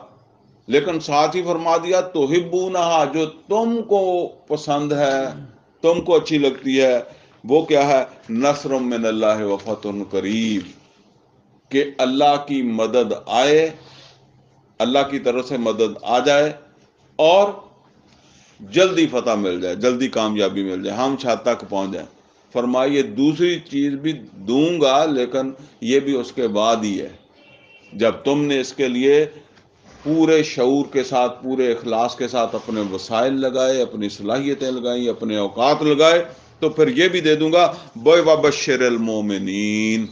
لیکن ساتھ ہی فرما دیا تحبونہا، جو تم کو پسند ہے، تم کو اچھی لگتی ہے. وہ کیا ہے؟ نصر من اللہ و فتح قریب، کہ اللہ کی مدد آئے، اللہ کی طرف سے مدد آ جائے اور جلدی فتح مل جائے، جلدی کامیابی مل جائے، ہم چھت تک پہنچ جائیں. فرمائیے دوسری چیز بھی دوں گا، لیکن یہ بھی اس کے بعد ہی ہے جب تم نے اس کے لیے پورے شعور کے ساتھ، پورے اخلاص کے ساتھ اپنے وسائل لگائے، اپنی صلاحیتیں لگائیں، اپنے اوقات لگائے، تو پھر یہ بھی دے دوں گا. وَبَشِّرِ الْمُؤْمِنِينَ،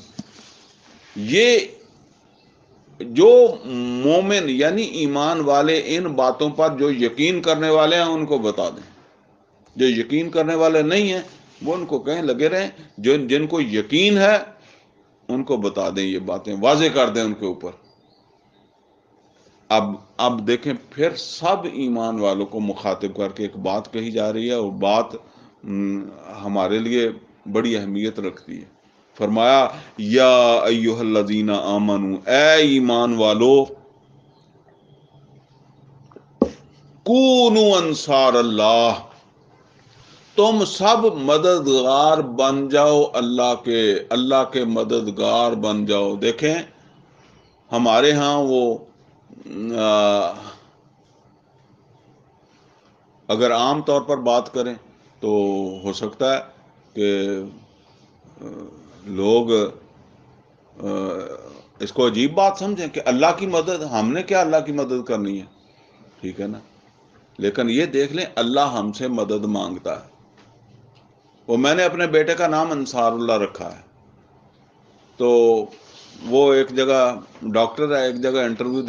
یہ جو مومن یعنی ایمان والے ان باتوں پر جو یقین کرنے والے ہیں ان کو بتا دیں. جو یقین کرنے والے نہیں ہیں وہ ان کو کہیں لگے رہیں، جن کو یقین ہے ان کو بتا دیں، یہ باتیں واضح کر دیں ان کے اوپر. اب دیکھیں پھر سب ایمان والوں کو مخاطب کر کے ایک بات کہی جا رہی ہے، اور بات ہمارے لیے بڑی اہمیت رکھتی ہے. فرمایا یا ایھا الذین آمنو، اے ایمان والو، کونوا انصار اللہ، تم سب مددگار بن جاؤ اللہ کے مددگار بن جاؤ. دیکھیں ہمارے ہاں وہ اگر عام طور پر بات کریں تو ہو سکتا ہے کہ لوگ اس کو عجیب بات سمجھیں کہ اللہ کی مدد، ہم نے کیا اللہ کی مدد کرنی ہے، ٹھیک ہے نا؟ لیکن یہ دیکھ لیں اللہ ہم سے مدد مانگتا ہے. وہ میں نے اپنے بیٹے کا نام انصار اللہ رکھا ہے. تو وہ ایک جگہ ڈاکٹر ہے، ایک جگہ انٹرویو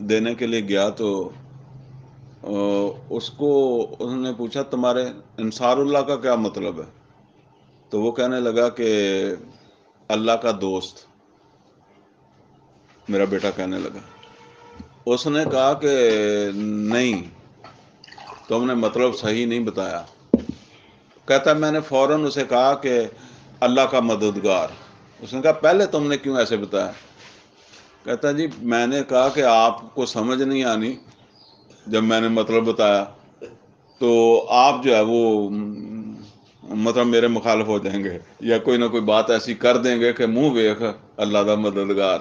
دینے کے لیے گیا، تو اس کو انہوں نے پوچھا تمہارے انصار اللہ کا کیا مطلب ہے؟ تو وہ کہنے لگا کہ اللہ کا دوست. میرا بیٹا کہنے لگا. اس نے کہا کہ نہیں، تم نے مطلب صحیح نہیں بتایا. کہتا میں نے فوراً اسے کہا کہ اللہ کا مددگار. اس نے کہا پہلے تم نے کیوں ایسے بتایا؟ کہتا جی میں نے کہا کہ آپ کو سمجھ نہیں آنی، جب میں نے مطلب بتایا تو آپ جو ہے وہ مطلب میرے مخالف ہو جائیں گے، یا کوئی نہ کوئی بات ایسی کر دیں گے کہ منہ ویخ اللہ کا مددگار.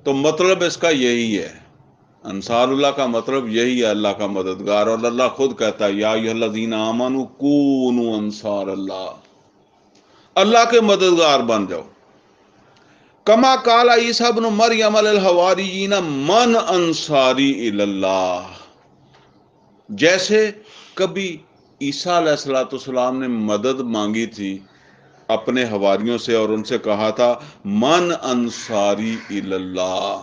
تو مطلب اس کا یہی ہے، انصار اللہ کا مطلب یہی ہے، اللہ کا مددگار. اور اللہ خود کہتا ہے یا ایھا الذین آمنوا کونوا انصار اللہ، اللہ کے مددگار بن جاؤ. کما قال عیسی ابن مریم للحواریین من انصاری الی اللہ، جیسے کبھی عیسیٰ علیہ الصلوۃ والسلام نے مدد مانگی تھی اپنے حواریوں سے اور ان سے کہا تھا من انصاری الی اللہ،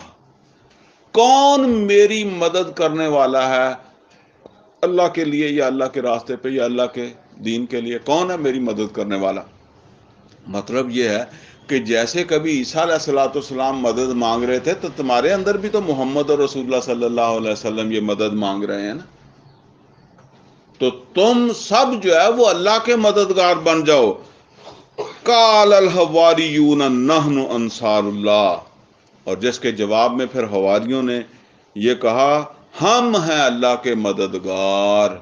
کون میری مدد کرنے والا ہے اللہ کے لیے یا اللہ کے راستے پہ یا اللہ کے دین کے لیے، کون ہے میری مدد کرنے والا؟ مطلب یہ ہے کہ جیسے کبھی عیسیٰ علیہ الصلوۃ والسلام مدد مانگ رہے تھے تو تمہارے اندر بھی تو محمد اور رسول اللہ صلی اللہ علیہ وسلم یہ مدد مانگ رہے ہیں نا. تو تم سب جو ہے وہ اللہ کے مددگار بن جاؤ. قال الحواریون نحن انصار اللہ، اور جس کے جواب میں پھر حواریوں نے یہ کہا ہم ہیں اللہ کے مددگار.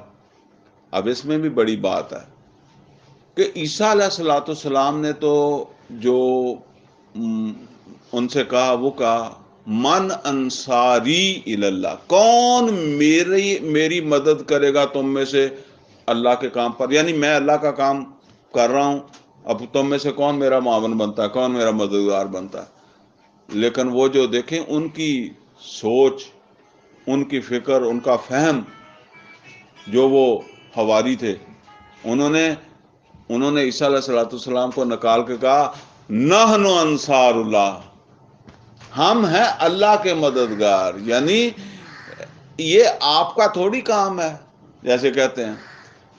اب اس میں بھی بڑی بات ہے کہ عیسیٰ علیہ الصلوۃ والسلام نے تو جو ان سے کہا وہ کہا من انصاری الی اللہ، کون میری مدد کرے گا تم میں سے اللہ کے کام پر، یعنی میں اللہ کا کام کر رہا ہوں، اب تم میں سے کون میرا معاون بنتا ہے، کون میرا مددگار بنتا ہے؟ لیکن وہ جو دیکھیں ان کی سوچ، ان کی فکر، ان کا فہم، جو وہ حواری تھے، انہوں نے عیسیٰ علیہ الصلوۃ والسلام کو نکال کے کہا نحن انصار اللہ، ہم ہیں اللہ کے مددگار. یعنی یہ آپ کا تھوڑی کام ہے. جیسے کہتے ہیں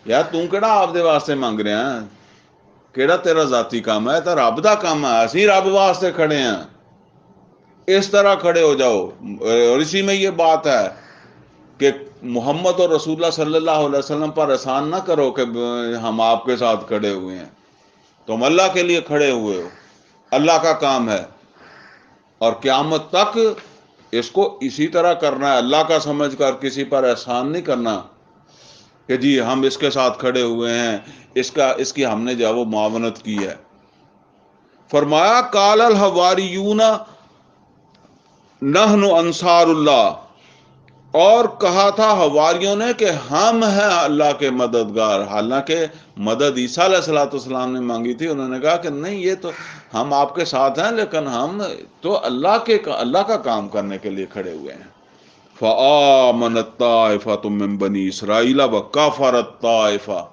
یار توں کہڑا آپ دے واسطے مانگ رہے ہیں، کیڑا تیرا ذاتی کام ہے، تو رب دا کام ہے، اسی رب واسطے کھڑے ہیں. اس طرح کھڑے ہو جاؤ. اور اسی میں یہ بات ہے کہ محمد اور رسول اللہ صلی اللہ علیہ وسلم پر احسان نہ کرو کہ ہم آپ کے ساتھ کھڑے ہوئے ہیں، تم اللہ کے لیے کھڑے ہوئے ہو، اللہ کا کام ہے. اور قیامت تک اس کو اسی طرح کرنا ہے، اللہ کا سمجھ کر، کسی پر احسان نہیں کرنا کہ جی ہم اس کے ساتھ کھڑے ہوئے ہیں، اس کی ہم نے جو وہ معاونت کی ہے. فرمایا قال الحواریون نحن انصار اللہ، اور کہا تھا حواریوں نے کہ ہم ہیں اللہ کے مددگار. حالانکہ مدد عیسیٰ علیہ الصلوۃ والسلام نے مانگی تھی، انہوں نے کہا کہ نہیں یہ تو ہم آپ کے ساتھ ہیں، لیکن ہم تو اللہ کا کام کرنے کے لیے کھڑے ہوئے ہیں. فآمنت طائفۃ من بنی اسرائیل وکفرت طائفہ،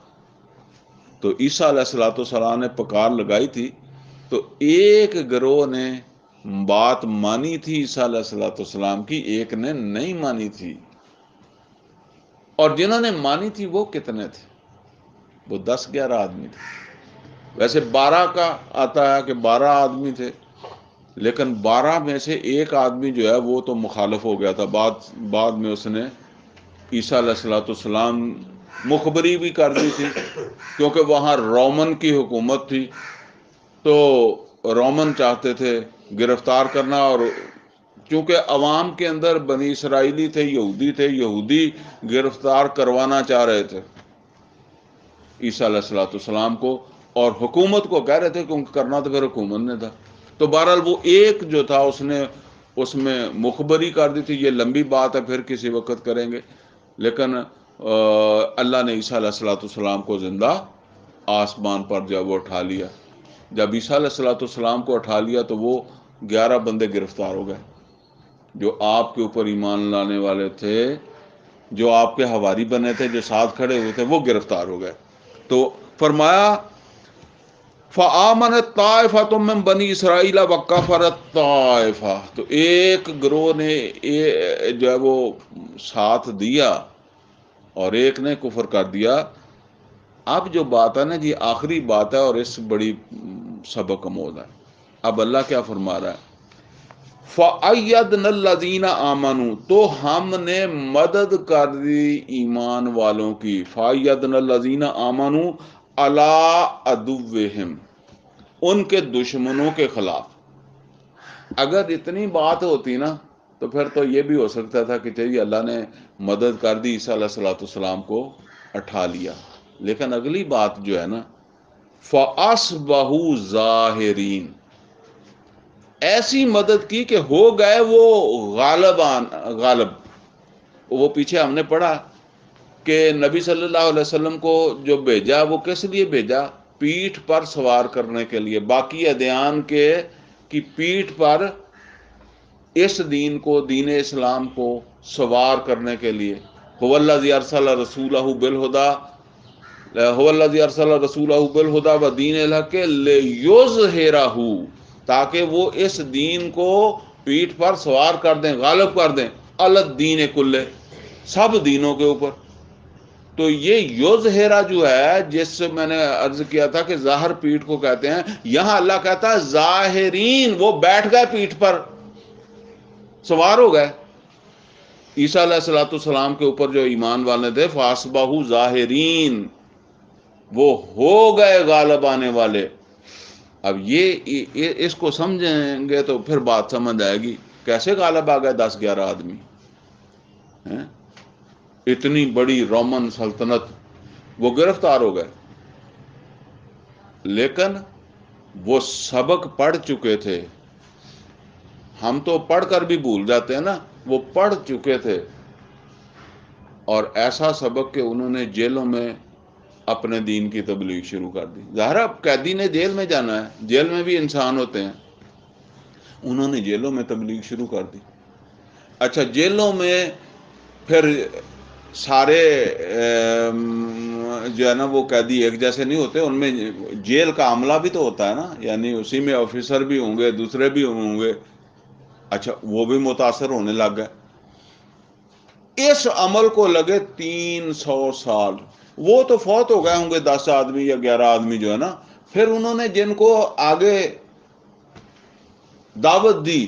تو عیسیٰ علیہ الصلوۃ والسلام نے پکار لگائی تھی تو ایک گروہ نے بات مانی تھی عیسیٰ علیہ الصلوۃ والسلام کی، ایک نے نہیں مانی تھی. اور جنہوں نے مانی تھی وہ کتنے تھے؟ وہ 10-11 آدمی تھے. ویسے 12 کا آتا ہے کہ 12 آدمی تھے، لیکن 12 میں سے ایک آدمی جو ہے وہ تو مخالف ہو گیا تھا. بعد میں اس نے عیسیٰ علیہ الصلوۃ والسلام مخبری بھی کر دی تھی، کیونکہ وہاں رومن کی حکومت تھی، تو رومن چاہتے تھے گرفتار کرنا. اور چونکہ عوام کے اندر بنی اسرائیلی تھے، یہودی گرفتار کروانا چاہ رہے تھے عیسیٰ علیہ الصلوۃ والسلام کو، اور حکومت کو کہہ رہے تھے کیونکہ کرنا تو پھر حکومت نے تھا. تو بہرحال وہ ایک جو تھا اس نے اس میں مخبری کر دی تھی. یہ لمبی بات ہے، پھر کسی وقت کریں گے. لیکن اللہ نے عیسیٰ علیہ السلام کو زندہ آسمان پر جب وہ اٹھا لیا. جب عیسیٰ علیہ السلام کو اٹھا لیا تو وہ 11 بندے گرفتار ہو گئے جو آپ کے اوپر ایمان لانے والے تھے، جو آپ کے حواری بنے تھے، جو ساتھ کھڑے ہوئے تھے، وہ گرفتار ہو گئے. تو فرمایا فآمنت طائفۃ من بنی اسرائیل وکفرت طائفہ، تو ایک گروہ نے جو ہے وہ ساتھ دیا اور ایک نے کفر کر دیا. اب جو بات ہے نا جی، آخری بات ہے اور اس بڑی سبق آموز ہے. اب اللہ کیا فرما رہا ہے؟ فَأَيَّدْنَا الَّذِينَ آمَنُوا، تو ہم نے مدد کر دی ایمان والوں کی. فَأَيَّدْنَا الَّذِينَ آمَنُوا عَلَىٰ عَدُوِّهِمْ، ان کے دشمنوں کے خلاف. اگر اتنی بات ہوتی نا تو پھر تو یہ بھی ہو سکتا تھا کہ چلیے اللہ نے مدد کر دی، عیسیٰ علیہ السلام کو اٹھا لیا. لیکن اگلی بات جو ہے نا، فَأَصْبَحُوا ظَاہِرِينَ، ایسی مدد کی کہ ہو گئے وہ غالب. وہ پیچھے ہم نے پڑھا کہ نبی صلی اللہ علیہ وسلم کو جو بھیجا وہ کس لیے بھیجا؟ پیٹھ پر سوار کرنے کے لیے، باقی ادیان کی پیٹھ پر اس دین کو، دین اسلام کو سوار کرنے کے لیے. هو الذی ارسل رسولہ بالہدی، هو الذی ارسل رسولہ بالہدی ودین الحق لیظہرہ، تاکہ وہ اس دین کو پیٹھ پر سوار کر دیں، غالب کر دیں، علی الدین کلہ، سب دینوں کے اوپر. تو یہ یظہرہ جو ہے، جس سے میں نے عرض کیا تھا کہ ظاہر پیٹھ کو کہتے ہیں، یہاں اللہ کہتا ہے ظاہرین، وہ بیٹھ گئے پیٹھ پر، سوار ہو گئے. عیسیٰ علیہ السلام کے اوپر جو ایمان والے تھے، فاصبحوا ظاہرین، وہ ہو گئے غالب آنے والے. اب یہ اس کو سمجھیں گے تو پھر بات سمجھ آئے گی. کیسے غالب آ گئے 10-11 آدمی؟ اتنی بڑی رومن سلطنت، وہ گرفتار ہو گئے. لیکن وہ سبق پڑھ چکے تھے. ہم تو پڑھ کر بھی بھول جاتے ہیں نا، وہ پڑھ چکے تھے. اور ایسا سبق کہ انہوں نے جیلوں میں اپنے دین کی تبلیغ شروع کر دی. ظاہر اب قیدی نے جیل میں جانا ہے، جیل میں بھی انسان ہوتے ہیں. انہوں نے جیلوں میں تبلیغ شروع کر دی. اچھا، جیلوں میں پھر سارے جو ہے نا وہ قیدی ایک جیسے نہیں ہوتے، ان میں جیل کا عملہ بھی تو ہوتا ہے نا، یعنی اسی میں آفیسر بھی ہوں گے، دوسرے بھی ہوں گے. اچھا، وہ بھی متاثر ہونے لگ گئے. اس عمل کو لگے 300 سال. وہ تو فوت ہو گئے ہوں گے 10 آدمی یا 11 آدمی جو ہے نا. پھر انہوں نے جن کو آگے دعوت دی،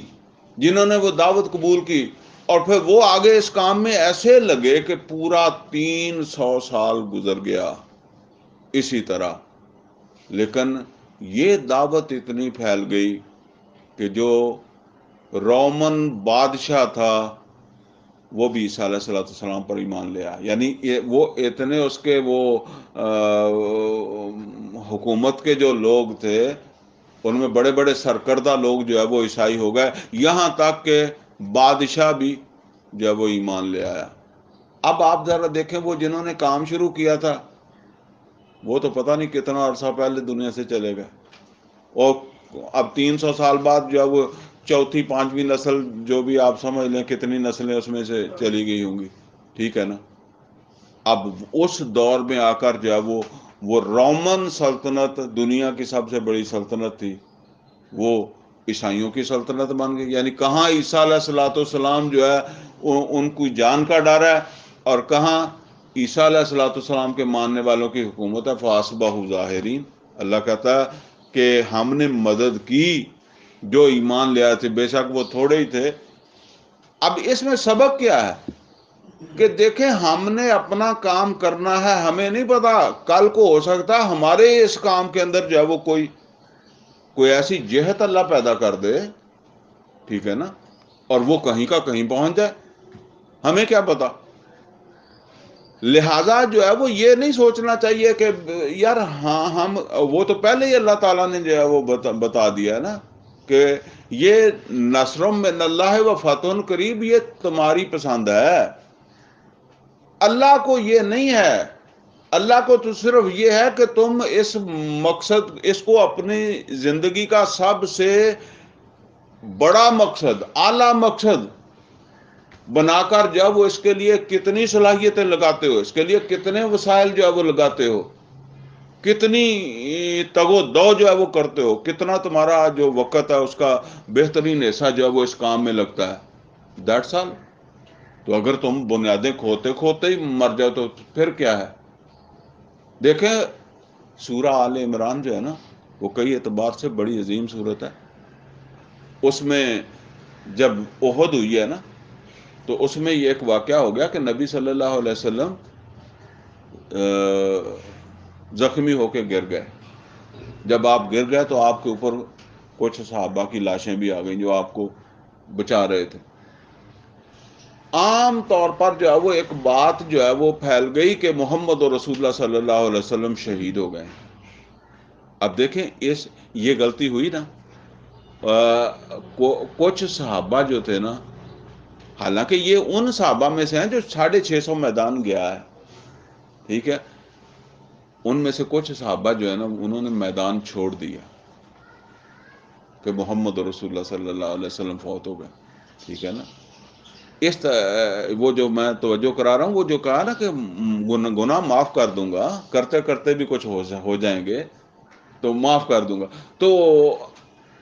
جنہوں نے وہ دعوت قبول کی، اور پھر وہ آگے اس کام میں ایسے لگے کہ پورا 300 سال گزر گیا اسی طرح. لیکن یہ دعوت اتنی پھیل گئی کہ جو رومن بادشاہ تھا وہ بھی عیسیٰ علیہ السلام پر ایمان لے آیا. یعنی وہ اتنے اس کے وہ حکومت کے جو لوگ تھے، ان میں بڑے بڑے سرکردہ لوگ جو ہے وہ عیسائی ہو گئے، یہاں تک کہ بادشاہ بھی جو ہے وہ ایمان لے آیا. اب آپ ذرا دیکھیں، وہ جنہوں نے کام شروع کیا تھا وہ تو پتہ نہیں کتنا عرصہ پہلے دنیا سے چلے گئے، اور اب 300 سال بعد جو ہے وہ چوتھی 5ویں نسل، جو بھی آپ سمجھ لیں کتنی نسلیں اس میں سے چلی گئی ہوں گی. ٹھیک ہے نا. اب اس دور میں آ کر جو ہے وہ رومن سلطنت، دنیا کی سب سے بڑی سلطنت تھی، وہ عیسائیوں کی سلطنت بن گئی. یعنی کہاں عیسیٰ علیہ السلام جو ہے ان کی جان کا ڈر ہے، اور کہاں عیسیٰ علیہ السلام کے ماننے والوں کی حکومت ہے. فاصبحوا ظاہرین. اللہ کہتا ہے کہ ہم نے مدد کی جو ایمان لے آئے تھے، بے شک وہ تھوڑے ہی تھے. اب اس میں سبق کیا ہے کہ دیکھیں، ہم نے اپنا کام کرنا ہے. ہمیں نہیں پتا کل کو ہو سکتا ہمارے اس کام کے اندر جو ہے وہ کوئی ایسی جہت اللہ پیدا کر دے، ٹھیک ہے نا، اور وہ کہیں کا کہیں پہنچ جائے. ہمیں کیا پتا. لہذا جو ہے وہ یہ نہیں سوچنا چاہیے کہ یار ہاں ہم، وہ تو پہلے ہی اللہ تعالیٰ نے جو ہے وہ بتا دیا ہے نا کہ یہ نصر من اللہ و فتح قریب، یہ تمہاری پسند ہے. اللہ کو یہ نہیں ہے، اللہ کو تو صرف یہ ہے کہ تم اس مقصد، اس کو اپنی زندگی کا سب سے بڑا مقصد، اعلی مقصد بنا کر جو ہے وہ اس کے لیے کتنی صلاحیتیں لگاتے ہو، اس کے لیے کتنے وسائل جو ہے وہ لگاتے ہو، کتنی تگ و دو جو ہے وہ کرتے ہو، کتنا تمہارا جو وقت ہے اس کا بہترین حصہ جو ہے وہ اس کام میں لگتا ہے، دیٹس آل۔ تو اگر تم بنیادیں کھوتے کھوتے ہی مر جاؤ تو پھر کیا ہے؟ دیکھیں سورہ آل عمران جو ہے نا وہ کئی اعتبار سے بڑی عظیم صورت ہے۔ اس میں جب احد ہوئی ہے نا تو اس میں یہ ایک واقعہ ہو گیا کہ نبی صلی اللہ علیہ وسلم زخمی ہو کے گر گئے۔ جب آپ گر گئے تو آپ کے اوپر کچھ صحابہ کی لاشیں بھی آ گئیں جو آپ کو بچا رہے تھے۔ عام طور پر جو ہے وہ ایک بات جو ہے وہ پھیل گئی کہ محمد رسول اللہ صلی اللہ علیہ وسلم شہید ہو گئے۔ اب دیکھیں یہ غلطی ہوئی نا، کچھ صحابہ جو تھے نا، حالانکہ یہ ان صحابہ میں سے ہیں جو 650 میدان گیا ہے، ٹھیک ہے، ان میں سے کچھ صحابہ جو ہے نا انہوں نے میدان چھوڑ دیا کہ محمد رسول اللہ صلی اللہ علیہ وسلم فوت ہو گئے، ٹھیک ہے نا۔ وہ جو میں توجہ کرا رہا ہوں، وہ جو کہا نا کہ گناہ معاف کر دوں گا، کرتے کرتے بھی کچھ ہو جائیں گے تو معاف کر دوں گا۔ تو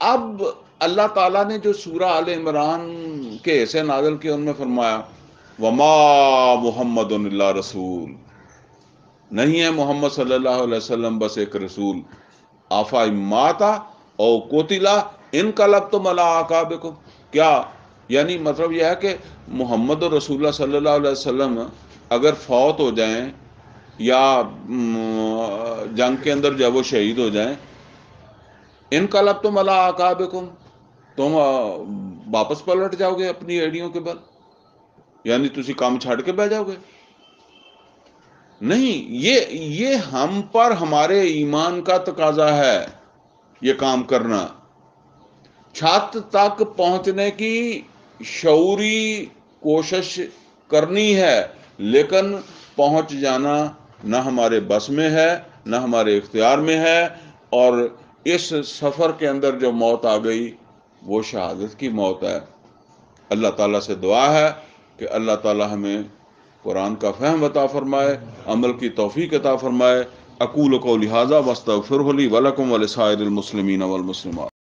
اب اللہ تعالیٰ نے جو سورہ آل عمران کے حصے نازل کیے ان میں فرمایا وما محمد الا رسول، نہیں ہے محمد صلی اللہ علیہ وسلم بس ایک رسول، آفا ماتا او قتلا انقلبتم علی اعقابکم، کیا یعنی مطلب یہ ہے کہ محمد رسول اللہ صلی اللہ علیہ وسلم اگر فوت ہو جائیں یا جنگ کے اندر جب وہ شہید ہو جائیں، انقلبتم علی اعقابکم، تم واپس پلٹ جاؤ گے اپنی ایڑیوں کے بل، یعنی تسی کام چھڑ کے بہ جاؤ گے؟ نہیں، یہ ہم پر ہمارے ایمان کا تقاضا ہے یہ کام کرنا۔ چھت تک پہنچنے کی شعوری کوشش کرنی ہے، لیکن پہنچ جانا نہ ہمارے بس میں ہے نہ ہمارے اختیار میں ہے، اور اس سفر کے اندر جو موت آ گئی وہ شہادت کی موت ہے۔ اللہ تعالیٰ سے دعا ہے کہ اللہ تعالیٰ ہمیں قرآن کا فہم عطا فرمائے، عمل کی توفیق عطا فرمائے۔ اقول قولی ھذا واستغفرہ لی ولکم ولسائر المسلمین والمسلمات۔